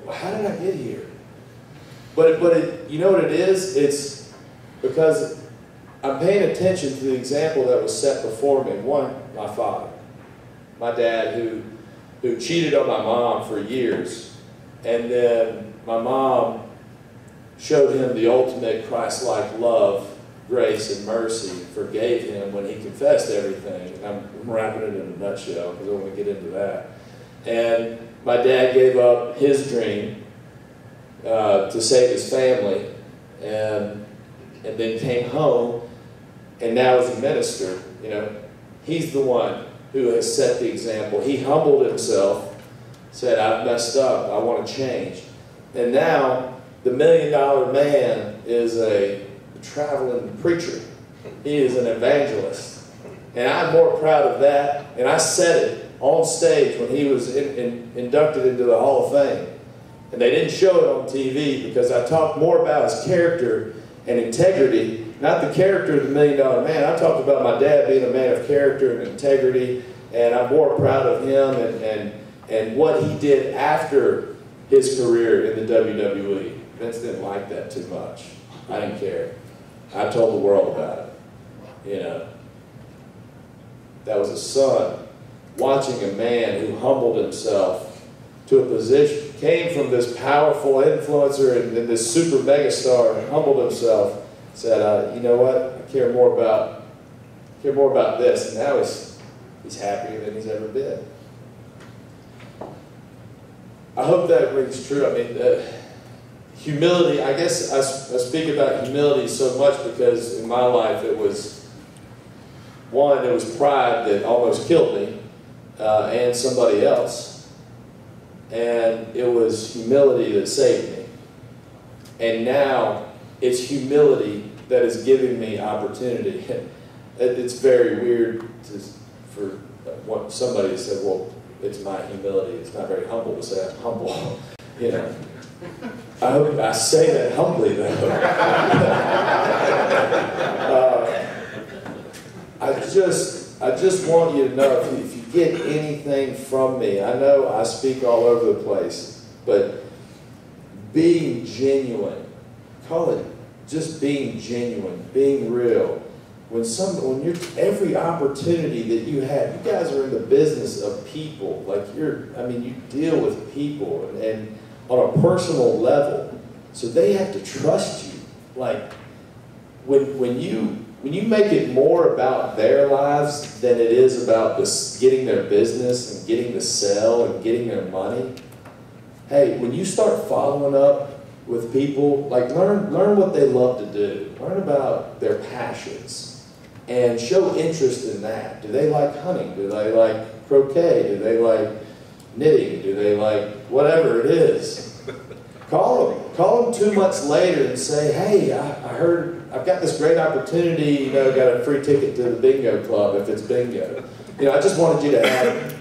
well, how did I get here? But you know what it is? It's because I'm paying attention to the example that was set before me. One, my father. My dad, who cheated on my mom for years, and then my mom showed him the ultimate Christ-like love, grace, and mercy, forgave him when he confessed everything. I'm wrapping it in a nutshell because I want to get into that. And my dad gave up his dream to save his family, and then came home, and now as a minister, you know, he's the one who has set the example. He humbled himself, said, I've messed up, I want to change. And now, the $1 million man is a traveling preacher. He is an evangelist. And I'm more proud of that, and I said it on stage when he was inducted into the Hall of Fame. And they didn't show it on TV because I talked more about his character and integrity, not the character of the $1 million man. I talked about my dad being a man of character and integrity, and I'm more proud of him and what he did after his career in the WWE. Vince didn't like that too much. I didn't care. I told the world about it. You know, that was a son watching a man who humbled himself to a position, came from this powerful influencer and this super megastar, and humbled himself. Said, you know what? I care more about this, and now he's happier than he's ever been. I hope that rings true. I mean, humility. I guess I speak about humility so much because in my life it was pride that almost killed me, and somebody else, and it was humility that saved me, and now it's humility that is giving me opportunity. It's very weird for what somebody said, well, it's my humility. It's not very humble to say I'm humble. You know, I hope I say that humbly, though. I just want you to know, if you get anything from me, I know I speak all over the place, but being genuine, call it just being genuine, being real. When you're, every opportunity that you have, you guys are in the business of people. Like you deal with people and on a personal level. So they have to trust you. Like when you make it more about their lives than it is about getting their business and getting the sale and getting their money, hey, when you start following up with people, like learn what they love to do. Learn about their passions and show interest in that. Do they like hunting? Do they like croquet? Do they like knitting? Do they like whatever it is? Call them 2 months later and say, hey, I heard I've got this great opportunity, you know, got a free ticket to the bingo club if it's bingo. You know, I just wanted you to have it.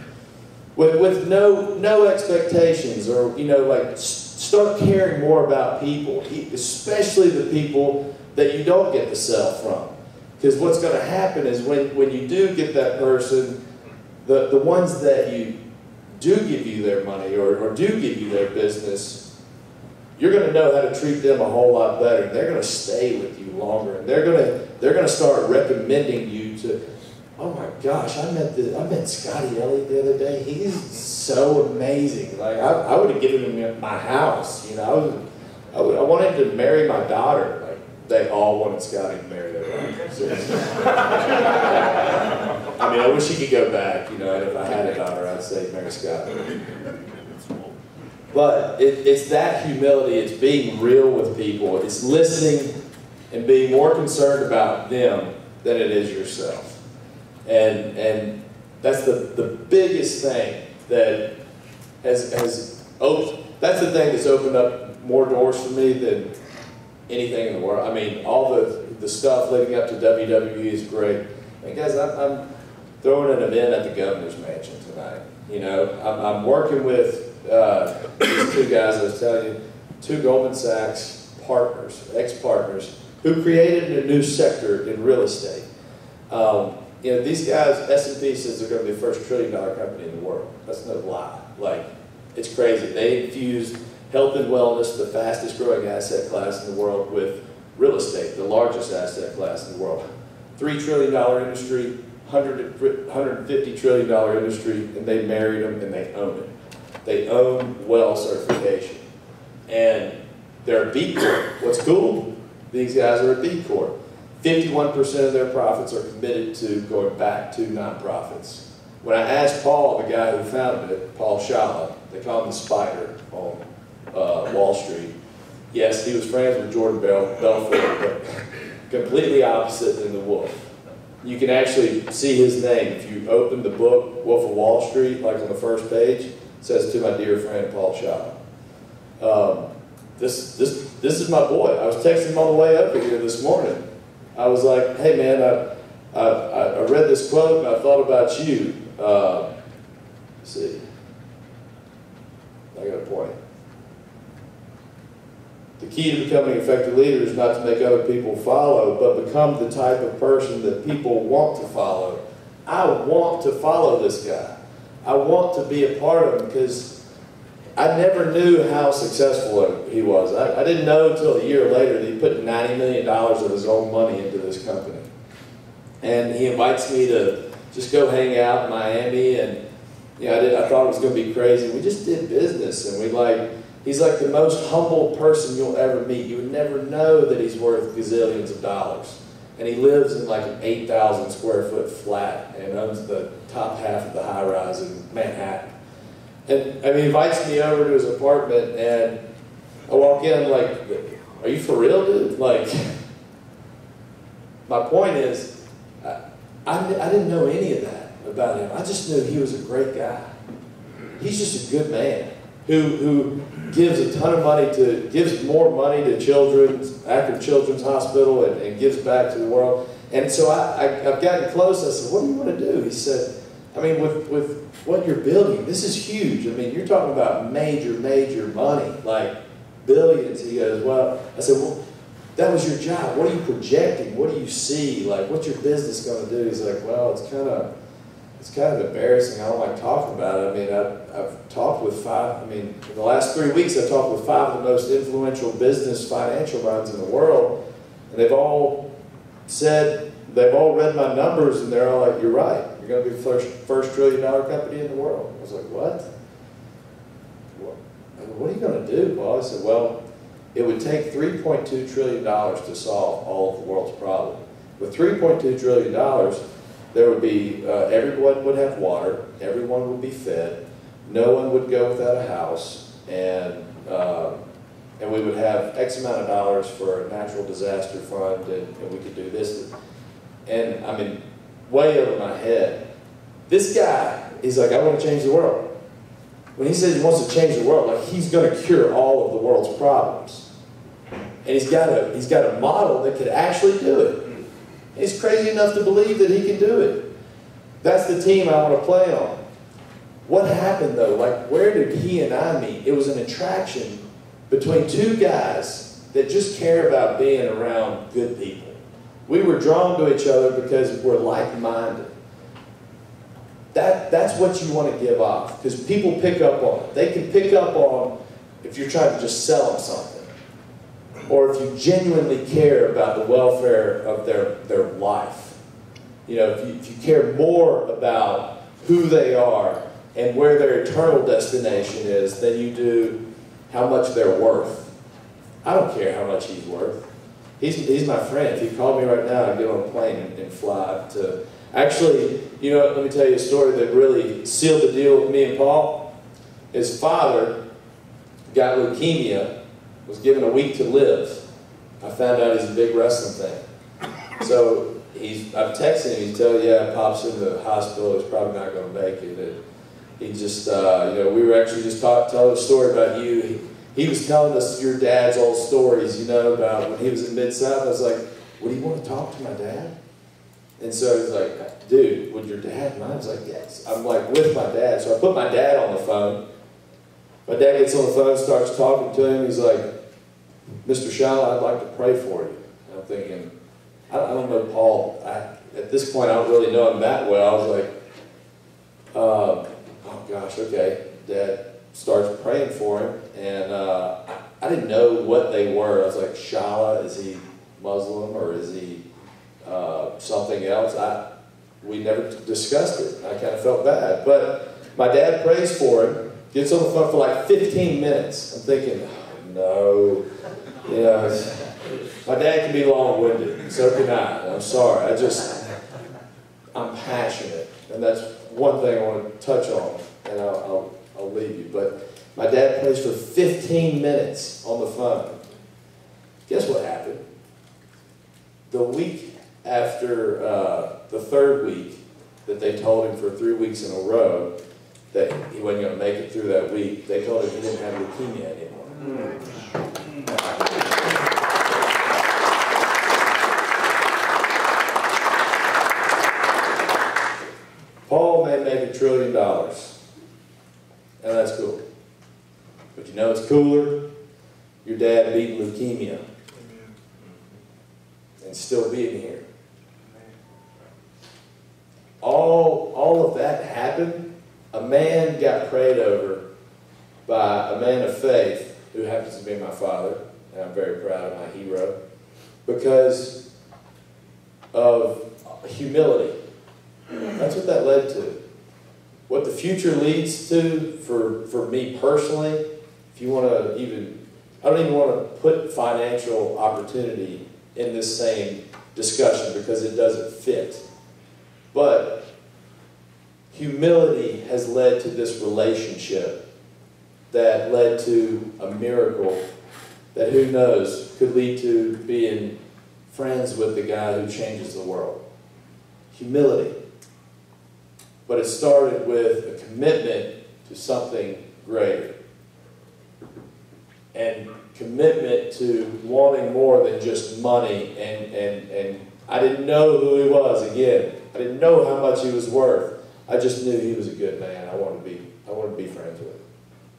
With no expectations, or, you know, like, start caring more about people, especially the people that you don't get to sell from. Because what's going to happen is when you do get that person, the ones that you do give you their money or do give you their business, you're going to know how to treat them a whole lot better. They're going to stay with you longer, and they're going to start recommending you to. Oh my gosh, I met Scotty Elliott the other day. He's so amazing. Like I would have given him my house. You know, I wanted to marry my daughter. Like they all wanted Scotty to marry their daughter. Seriously. I mean, I wish he could go back. You know, and if I had a daughter, I'd say marry Scotty. But it's that humility. It's being real with people. It's listening and being more concerned about them than it is yourself. And that's the biggest thing that has opened, that's the thing that's opened up more doors for me than anything in the world. I mean, all the stuff leading up to WWE is great. And guys, I'm throwing an event at the governor's mansion tonight. You know, I'm working with these two guys I was telling you, two Goldman Sachs partners, ex-partners, who created a new sector in real estate. You know, these guys, S&P says they're going to be the first $1 trillion company in the world. That's no lie. Like, it's crazy. They infused health and wellness, the fastest growing asset class in the world, with real estate, the largest asset class in the world. $3 trillion industry, $150 trillion industry, and they married them and they own it. They own well certification. And they're a B Corp. What's cool? These guys are a B Corp. 51% of their profits are committed to going back to nonprofits. When I asked Paul, the guy who founded it, Paul Shala, they call him the Spider on Wall Street. Yes, he was friends with Jordan Belfort, but completely opposite than the Wolf. You can actually see his name. If you open the book, Wolf of Wall Street, like on the first page, it says, "To my dear friend, Paul Shala." This is my boy. I was texting him on the way up here this morning. I was like, hey man, I read this quote and I thought about you. Let's see. I got a point. The key to becoming an effective leader is not to make other people follow, but become the type of person that people want to follow. I want to follow this guy. I want to be a part of him because I never knew how successful he was. I didn't know until a year later that he put $90 million of his own money into this company. And he invites me to just go hang out in Miami, and you know, I thought it was going to be crazy. We just did business, and he's like the most humble person you'll ever meet. You would never know that he's worth gazillions of dollars. And he lives in like an 8,000 square foot flat and owns the top half of the high rise in Manhattan. And I mean, he invites me over to his apartment, and I walk in, I'm like, are you for real, dude? Like, my point is, I didn't know any of that about him. I just knew he was a great guy. He's just a good man who gives a ton of money gives more money to Akron Children's Hospital and gives back to the world. And so I've gotten close. I said, what do you want to do? He said, I mean, with what you're building, this is huge. I mean, you're talking about major, major money, like billions. He goes, well, I said, well, that was your job. What are you projecting? What do you see? Like, what's your business going to do? He's like, well, it's kind of embarrassing. I don't like talking about it. I mean, I've talked with in the last 3 weeks, I've talked with 5 of the most influential business financial minds in the world, and they've all read my numbers, and they're all like, you're right. You're going to be the first $1 trillion company in the world. I was like, what? What are you going to do, Paul? I said, well, it would take $3.2 trillion to solve all of the world's problems. With $3.2 trillion, there would be, everyone would have water, everyone would be fed, no one would go without a house, and we would have X amount of dollars for a natural disaster fund, and we could do this. And I mean, way over my head. This guy, he's like, I want to change the world. When he says he wants to change the world, like he's going to cure all of the world's problems. And he's got a model that could actually do it. And he's crazy enough to believe that he can do it. That's the team I want to play on. What happened though? Like, where did he and I meet? It was an attraction between two guys that just care about being around good people. We were drawn to each other because we're like-minded. that's what you want to give off, because people pick up on it. They can pick up on if you're trying to just sell them something, or if you genuinely care about the welfare of their life. You know, if you care more about who they are and where their eternal destination is than you do how much they're worth. I don't care how much he's worth. He's my friend. If he called me right now, I'd get on a plane and fly to... Actually, you know, let me tell you a story that really sealed the deal with me and Paul. His father got leukemia, was given a week to live. I found out he's a big wrestling fan. So I'm texting him, he's telling, yeah, Pop's in the hospital, he's probably not going to make it. And he just, you know, we were actually just telling a story about you. He was telling us your dad's old stories, you know, about when he was in Mid-South. I was like, would he want to talk to my dad? And so he's like, dude, would your dad mind? I was like, yes. I'm like, with my dad. So I put my dad on the phone. My dad gets on the phone, starts talking to him. He's like, Mr. Shala, I'd like to pray for you. And I'm thinking, I don't know Paul. At this point, I don't really know him that well. I was like, oh gosh, okay. Dad starts praying for him. And I didn't know what they were. I was like, Shala, is he Muslim or is he something else? We never discussed it. I kind of felt bad. But my dad prays for him, gets on the phone for like 15 minutes. I'm thinking, oh, no. You know, my dad can be long-winded. So can I. I'm sorry. I'm passionate. And that's one thing I want to touch on. And I'll leave you. But my dad prays for 15 minutes on the phone. Guess what happened? The week after the third week that they told him for 3 weeks in a row that he wasn't going to make it through that week, they told him he didn't have leukemia anymore. Paul may make $1 trillion, and that's cool. But you know it's cooler? Your dad beating leukemia and still being here. All of that happened. A man got prayed over by a man of faith who happens to be my father, and I'm very proud of my hero, because of humility. That's what that led to. What the future leads to for me personally, if you want to even, I don't even want to put financial opportunity in this same discussion because it doesn't fit. But humility has led to this relationship that led to a miracle that, who knows, could lead to being friends with the guy who changes the world. Humility. But it started with a commitment to something greater. And commitment to wanting more than just money. And I didn't know who he was, again. I didn't know how much he was worth. I just knew he was a good man. I wanted to be friends with him.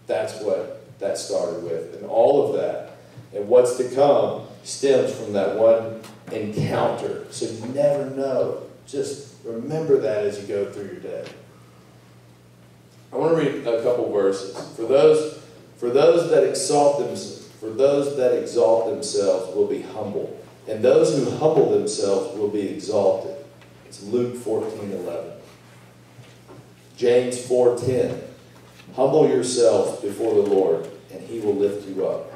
That's what that started with. And all of that, and what's to come, stems from that one encounter. So you never know. Just remember that as you go through your day. I want to read a couple verses. For those that exalt themselves will be humbled, and those who humble themselves will be exalted. It's Luke 14:11. James 4:10. Humble yourselves before the Lord, and He will lift you up.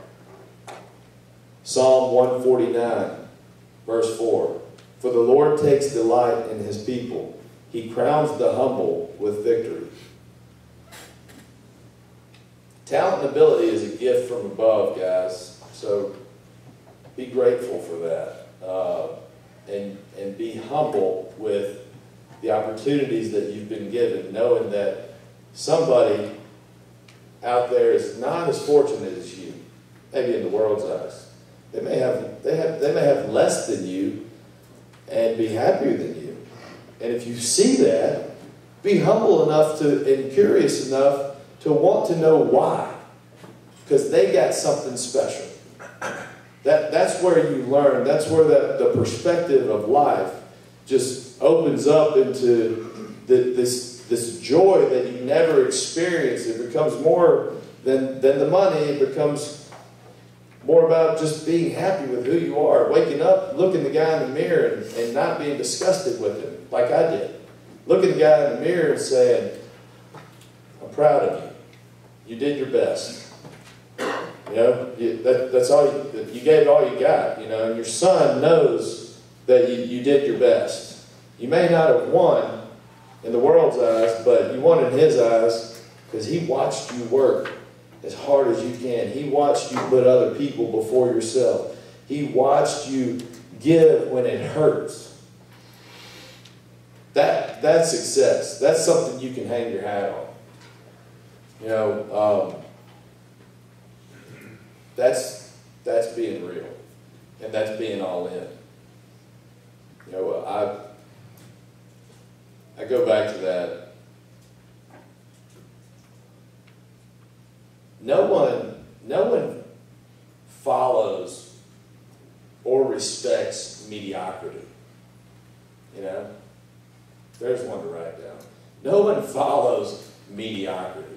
Psalm 149, verse 4. For the Lord takes delight in His people. He crowns the humble with victory. Talent and ability is a gift from above, guys. So be grateful for that. And be humble with the opportunities that you've been given, knowing that somebody out there is not as fortunate as you, maybe in the world's eyes. They may have less than you and be happier than you. And if you see that, be humble enough and curious enough to want to know why. Because they got something special. That's where you learn. That's where the perspective of life just opens up into this this joy that you never experienced. It becomes more than the money. It becomes more about just being happy with who you are, waking up, looking the guy in the mirror and not being disgusted with him like I did. Looking the guy in the mirror and saying, I'm proud of you. You did your best. You know, that's all you gave all you got, you know, and your son knows that you did your best. You may not have won in the world's eyes, but you won in his eyes because he watched you work as hard as you can. He watched you put other people before yourself. He watched you give when it hurts. That's success. That's something you can hang your hat on. You know, that's being real, and that's being all in. You know, I go back to that. No one follows or respects mediocrity. You know, there's one to write down. No one follows mediocrity.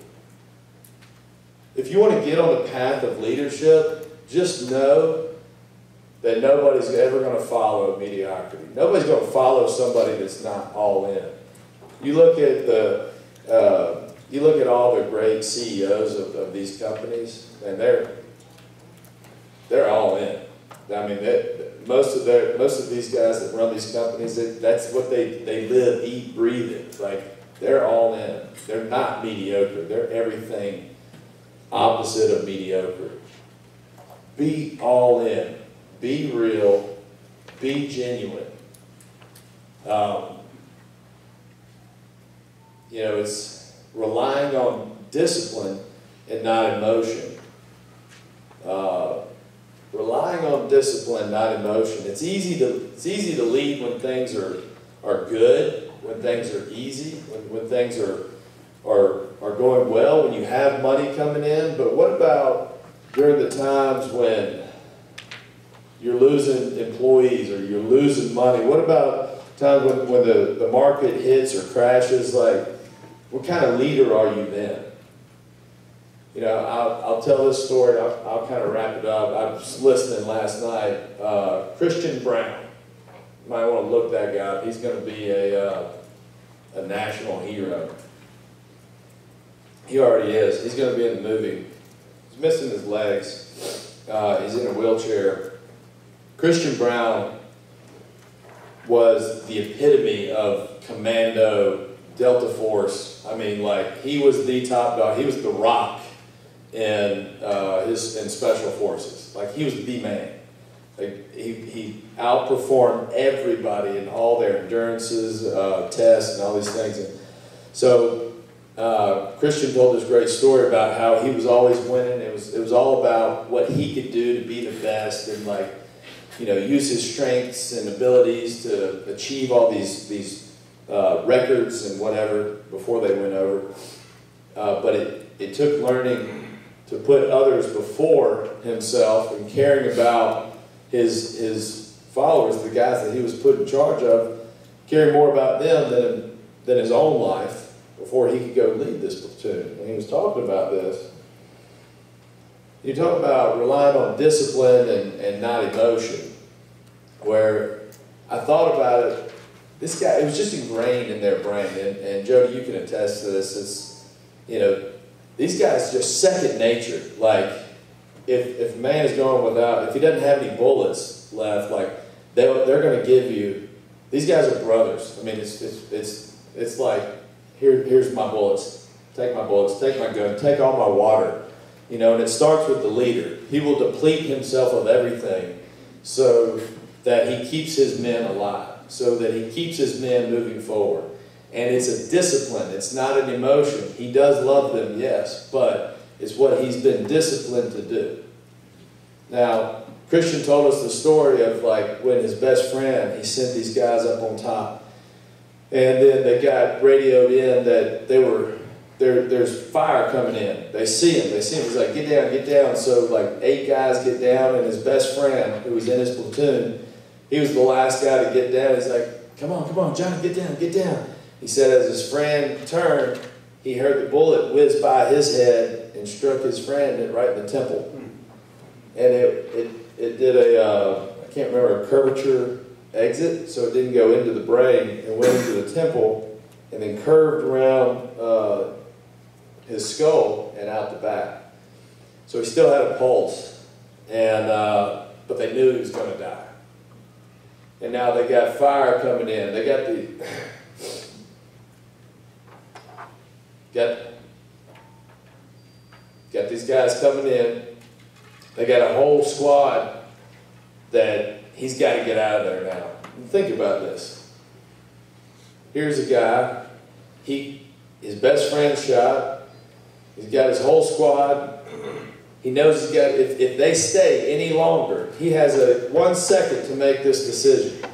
If you want to get on the path of leadership, just know that nobody's ever going to follow mediocrity. Nobody's going to follow somebody that's not all in. You look at all the great CEOs of these companies, and they're all in. I mean, most of these guys that run these companies, that's what they live, eat, breathe it. Like, they're all in. They're not mediocre. They're everything opposite of mediocre. Be all in. Be real. Be genuine. You know, it's relying on discipline and not emotion. Relying on discipline, not emotion. It's easy to lead when things are good, when things are easy, when things are going well, when you have money coming in. But what about during the times when you're losing employees or you're losing money? What about times when the market hits or crashes? Like, what kind of leader are you then? You know, I'll tell this story. I'll kind of wrap it up. I was listening last night. Christian Brown. You might want to look that guy up. He's going to be a national hero. He already is. He's going to be in the movie. He's missing his legs. He's in a wheelchair. Christian Brown was the epitome of commando, Delta Force. I mean, like, he was the top dog. He was the Rock in Special Forces. Like, he was the man. Like, he outperformed everybody in all their endurances, tests, and all these things. And so Christian told this great story about how he was always winning. It was all about what he could do to be the best and, like, you know, use his strengths and abilities to achieve all these records and whatever before they went over. But it took learning to put others before himself and caring about his followers, the guys that he was put in charge of, caring more about them than his own life before he could go lead this platoon. And he was talking about this. You talk about relying on discipline and not emotion, where I thought about it. This guy, it was just ingrained in their brain, and Jody, you can attest to this. It's, you know, these guys just second nature. Like, if a man is going without, if he doesn't have any bullets left, like, they're going to give you. These guys are brothers. I mean, it's like, here's my bullets. Take my bullets. Take my gun. Take all my water. You know, and it starts with the leader. He will deplete himself of everything so that he keeps his men alive, so that he keeps his men moving forward. And it's a discipline. It's not an emotion. He does love them, yes, but it's what he's been disciplined to do. Now, Christian told us the story of, like, when his best friend, he sent these guys up on top, and then they got radioed in that there's fire coming in. They see him. He's like, get down, get down. So, like, 8 guys get down, and his best friend, who was in his platoon, he was the last guy to get down. He's like, come on, Johnny, get down, get down. He said as his friend turned, he heard the bullet whiz by his head and struck his friend right in the temple. And it did I can't remember, a curvature exit, so it didn't go into the brain and went into the temple and then curved around his skull and out the back. So he still had a pulse, and but they knew he was going to die. And now they got fire coming in. They got got these guys coming in. They got a whole squad that he's got to get out of there now. And think about this. Here's a guy. His best friend's shot. He's got his whole squad. He knows he's got. If they stay any longer, he has 1 second to make this decision.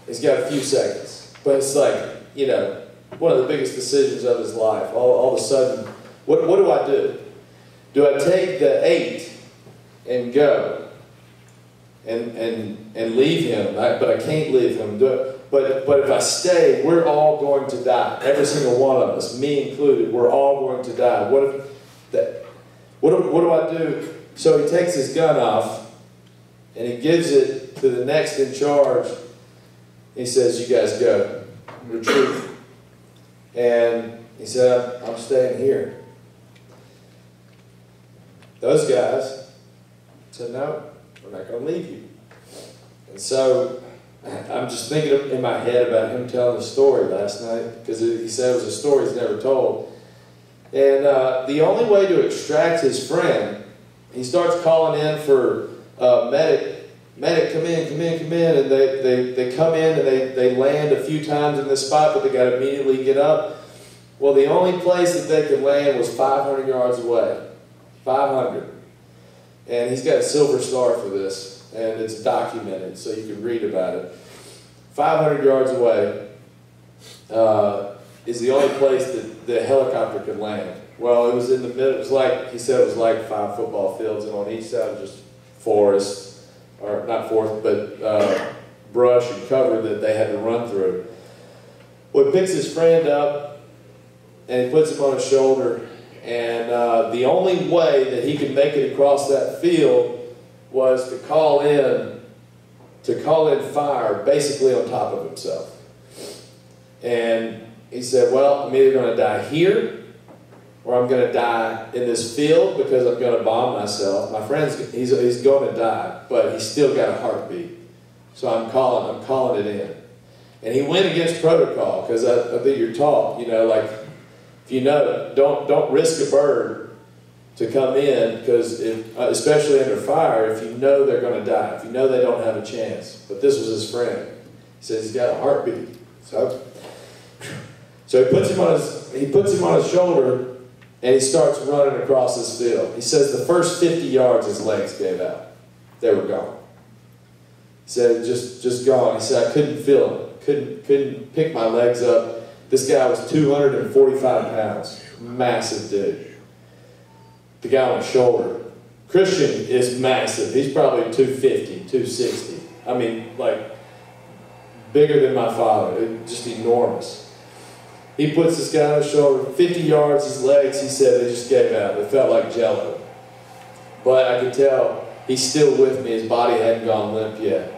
He's got a few seconds, but it's like, you know, one of the biggest decisions of his life. All of a sudden, what do I do? Do I take the 8 and go and leave him? But I can't leave him. But if I stay, we're all going to die. Every single one of us, me included, we're all going to die. What do I do? So he takes his gun off and he gives it to the next in charge. He says, "You guys go. Retreat." And he said, "I'm staying here." Those guys said, "No, we're not going to leave you." And so I'm just thinking in my head about him telling the story last night, because he said it was a story he's never told. And the only way to extract his friend, he starts calling in for medic, come in, and they come in and they land a few times in this spot, but they got to immediately get up. Well, the only place that they could land was 500 yards away. 500. And he's got a silver star for this, and it's documented, so you can read about it. 500 yards away is the only place that the helicopter could land. Well, it was in the middle. It was like, he said, it was like 5 football fields, and on each side was just forest, or not forest, but brush and cover that they had to run through. Well, he picks his friend up, and he puts him on his shoulder, and the only way that he could make it across that field was to call in fire, basically on top of himself. And he said, "Well, I'm either going to die here, or I'm going to die in this field because I'm going to bomb myself. My friend's, he's going to die, but he's still got a heartbeat. So I'm calling it in." And he went against protocol, because I think you're taught, you know, like, if you know, don't risk a bird to come in, because especially under fire, if you know they're going to die, if you know they don't have a chance. But this was his friend. He says he's got a heartbeat. So he puts him on his shoulder, and he starts running across this field. He says the first 50 yards his legs gave out. They were gone. He said just gone. He said, "I couldn't feel them. Couldn't pick my legs up." This guy was 245 pounds. Massive dude. The guy on his shoulder. Christian is massive. He's probably 250, 260. I mean, like, bigger than my father. Just enormous. He puts this guy on his shoulder. 50 yards, his legs, he said, they just gave out. They felt like jello. But I could tell he's still with me. His body hadn't gone limp yet.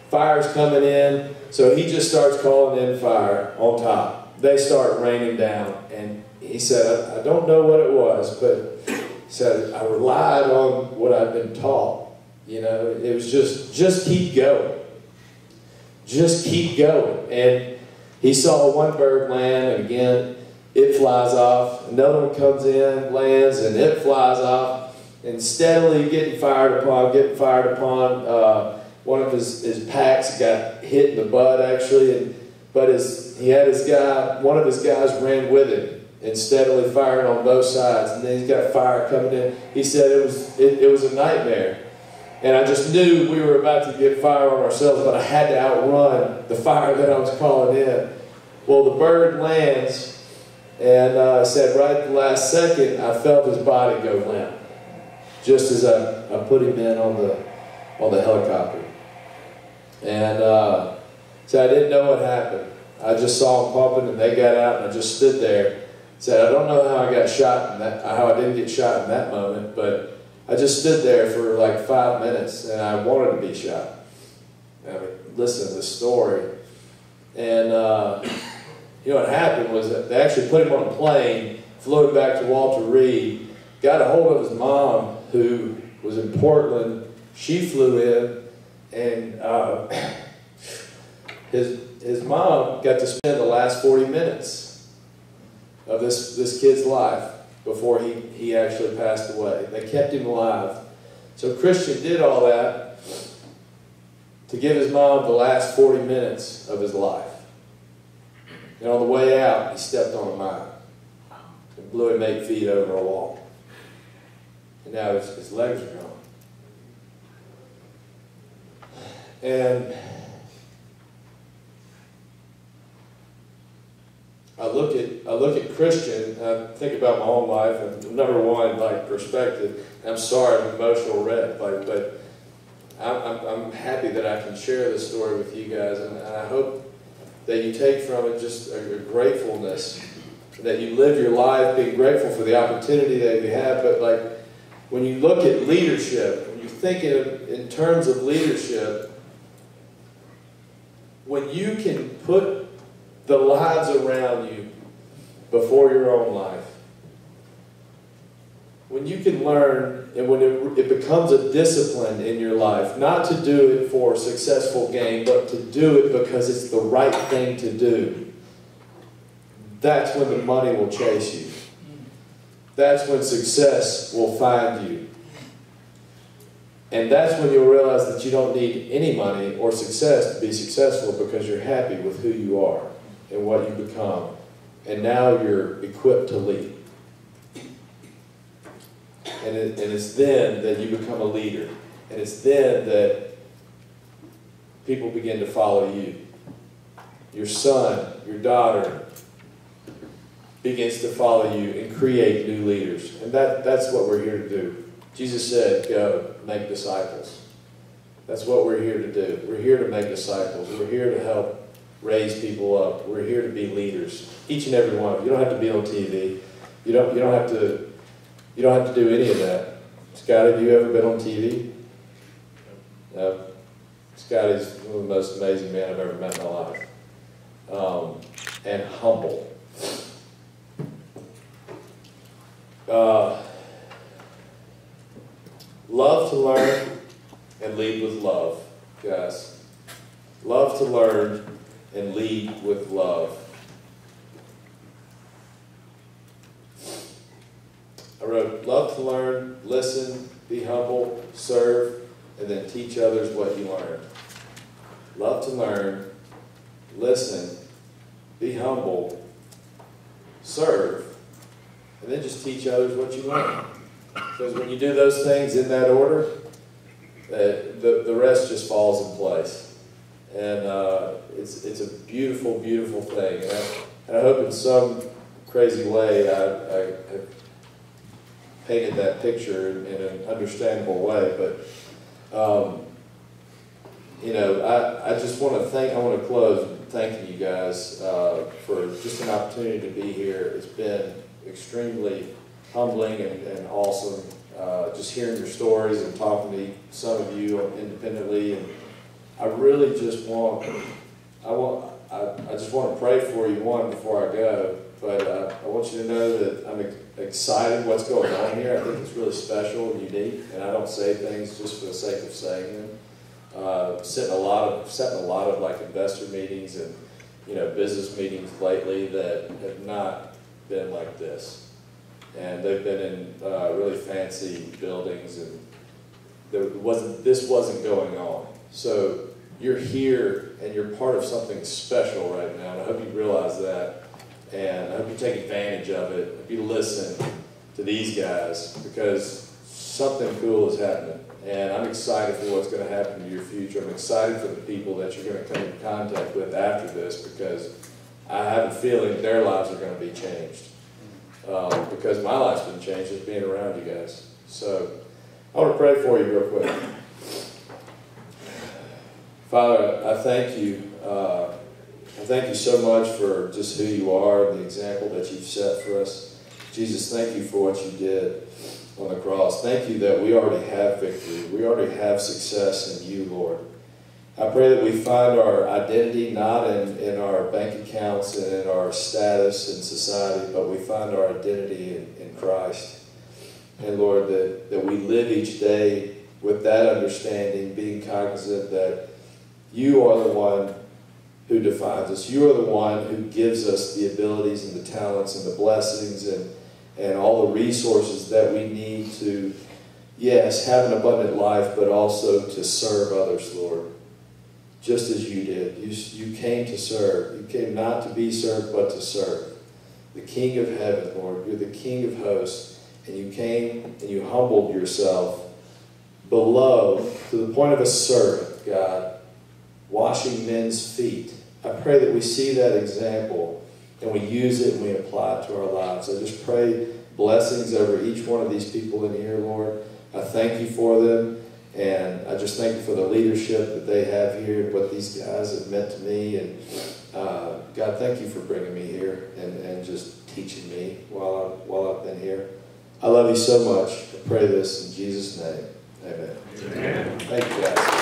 Fire's coming in, so he just starts calling in fire on top. They start raining down, and he said, I don't know what it was, but he said, I relied on what I'd been taught. You know, it was just keep going. Just keep going. And he saw one bird land, and again, it flies off. Another one comes in, lands, and it flies off, and steadily getting fired upon. One of his packs got hit in the butt, actually, but one of his guys ran with him and steadily firing on both sides, and then he's got fire coming in. He said it was a nightmare, and I just knew we were about to get fire on ourselves, but I had to outrun the fire that I was calling in. Well, the bird lands, and said right at the last second, I felt his body go limp, just as I put him in on the helicopter. And so I didn't know what happened. I just saw them pumping, and they got out, and I just stood there. Said, I don't know how I got shot in that, how I didn't get shot in that moment, but I just stood there for like 5 minutes, and I wanted to be shot. I mean, listen to this story. And you know what happened was that they actually put him on a plane, flew him back to Walter Reed, got a hold of his mom, who was in Portland. She flew in, and his mom got to spend the last 40 minutes of this kid's life before he actually passed away. They kept him alive. So Christian did all that to give his mom the last 40 minutes of his life. And on the way out, he stepped on a mine and blew him 8 feet over a wall. And now his legs are gone. And I look at Christian, and I think about my own life, and number one, like, perspective. I'm sorry, I'm an emotional wreck, like, but I'm happy that I can share this story with you guys, and I hope that you take from it just a gratefulness, that you live your life being grateful for the opportunity that you have. But like, when you look at leadership, when you think in terms of leadership, when you can put the lives around you before your own life, when you can learn, and when it becomes a discipline in your life, not to do it for successful gain, but to do it because it's the right thing to do, that's when the money will chase you. That's when success will find you. And that's when you'll realize that you don't need any money or success to be successful, because you're happy with who you are and what you become. And now you're equipped to lead. And it's then that you become a leader. And it's then that people begin to follow you. Your son, your daughter begins to follow you and create new leaders. And that's what we're here to do. Jesus said, go, make disciples. That's what we're here to do. We're here to make disciples. We're here to help raise people up. We're here to be leaders. Each and every one of you. You don't have to be on TV. You don't have to do any of that. Scotty, have you ever been on TV? No. Scotty's one of the most amazing men I've ever met in my life. And humble. Love to learn and lead with love, guys. Love to learn and lead with love. I wrote, love to learn, listen, be humble, serve, and then teach others what you learned. Love to learn, listen, be humble, serve, and then just teach others what you learned. Because when you do those things in that order, the rest just falls in place. And it's a beautiful, beautiful thing. And I hope in some crazy way I painted that picture in an understandable way. But, you know, I just want to close thanking you guys for just an opportunity to be here. It's been extremely humbling and awesome, just hearing your stories and talking to some of you independently. And I really just want to pray for you, one, before I go. But I want you to know that I'm excited what's going on here. I think it's really special and unique, and I don't say things just for the sake of saying them. Sitting a lot of like investor meetings and business meetings lately that have not been like this. And they've been in really fancy buildings, and this wasn't going on. So you're here, and you're part of something special right now, and I hope you realize that. And I hope you take advantage of it. I hope you listen to these guys, because something cool is happening. And I'm excited for what's going to happen in your future. I'm excited for the people that you're going to come in contact with after this, because I have a feeling their lives are going to be changed. Because my life's been changed just being around you guys. So I want to pray for you real quick. Father, I thank you. I thank you so much for just who you are and the example that you've set for us. Jesus, thank you for what you did on the cross. Thank you that we already have victory. We already have success in you, Lord. I pray that we find our identity not in our bank accounts and in our status in society, but we find our identity in Christ. And Lord, that we live each day with that understanding, being cognizant that you are the one who defines us. You are the one who gives us the abilities and the talents and the blessings and all the resources that we need to, yes, have an abundant life, but also to serve others, Lord. Just as you did. You came to serve. You came not to be served, but to serve. The King of heaven, Lord. You're the King of hosts. And you came and you humbled yourself below to the point of a servant, God, washing men's feet. I pray that we see that example and we use it and we apply it to our lives. I just pray blessings over each one of these people in here, Lord. I thank you for them. And I just thank you for the leadership that they have here and what these guys have meant to me. And God, thank you for bringing me here and just teaching me while I've been here. I love you so much. I pray this in Jesus' name. Amen. Amen. Thank you, guys.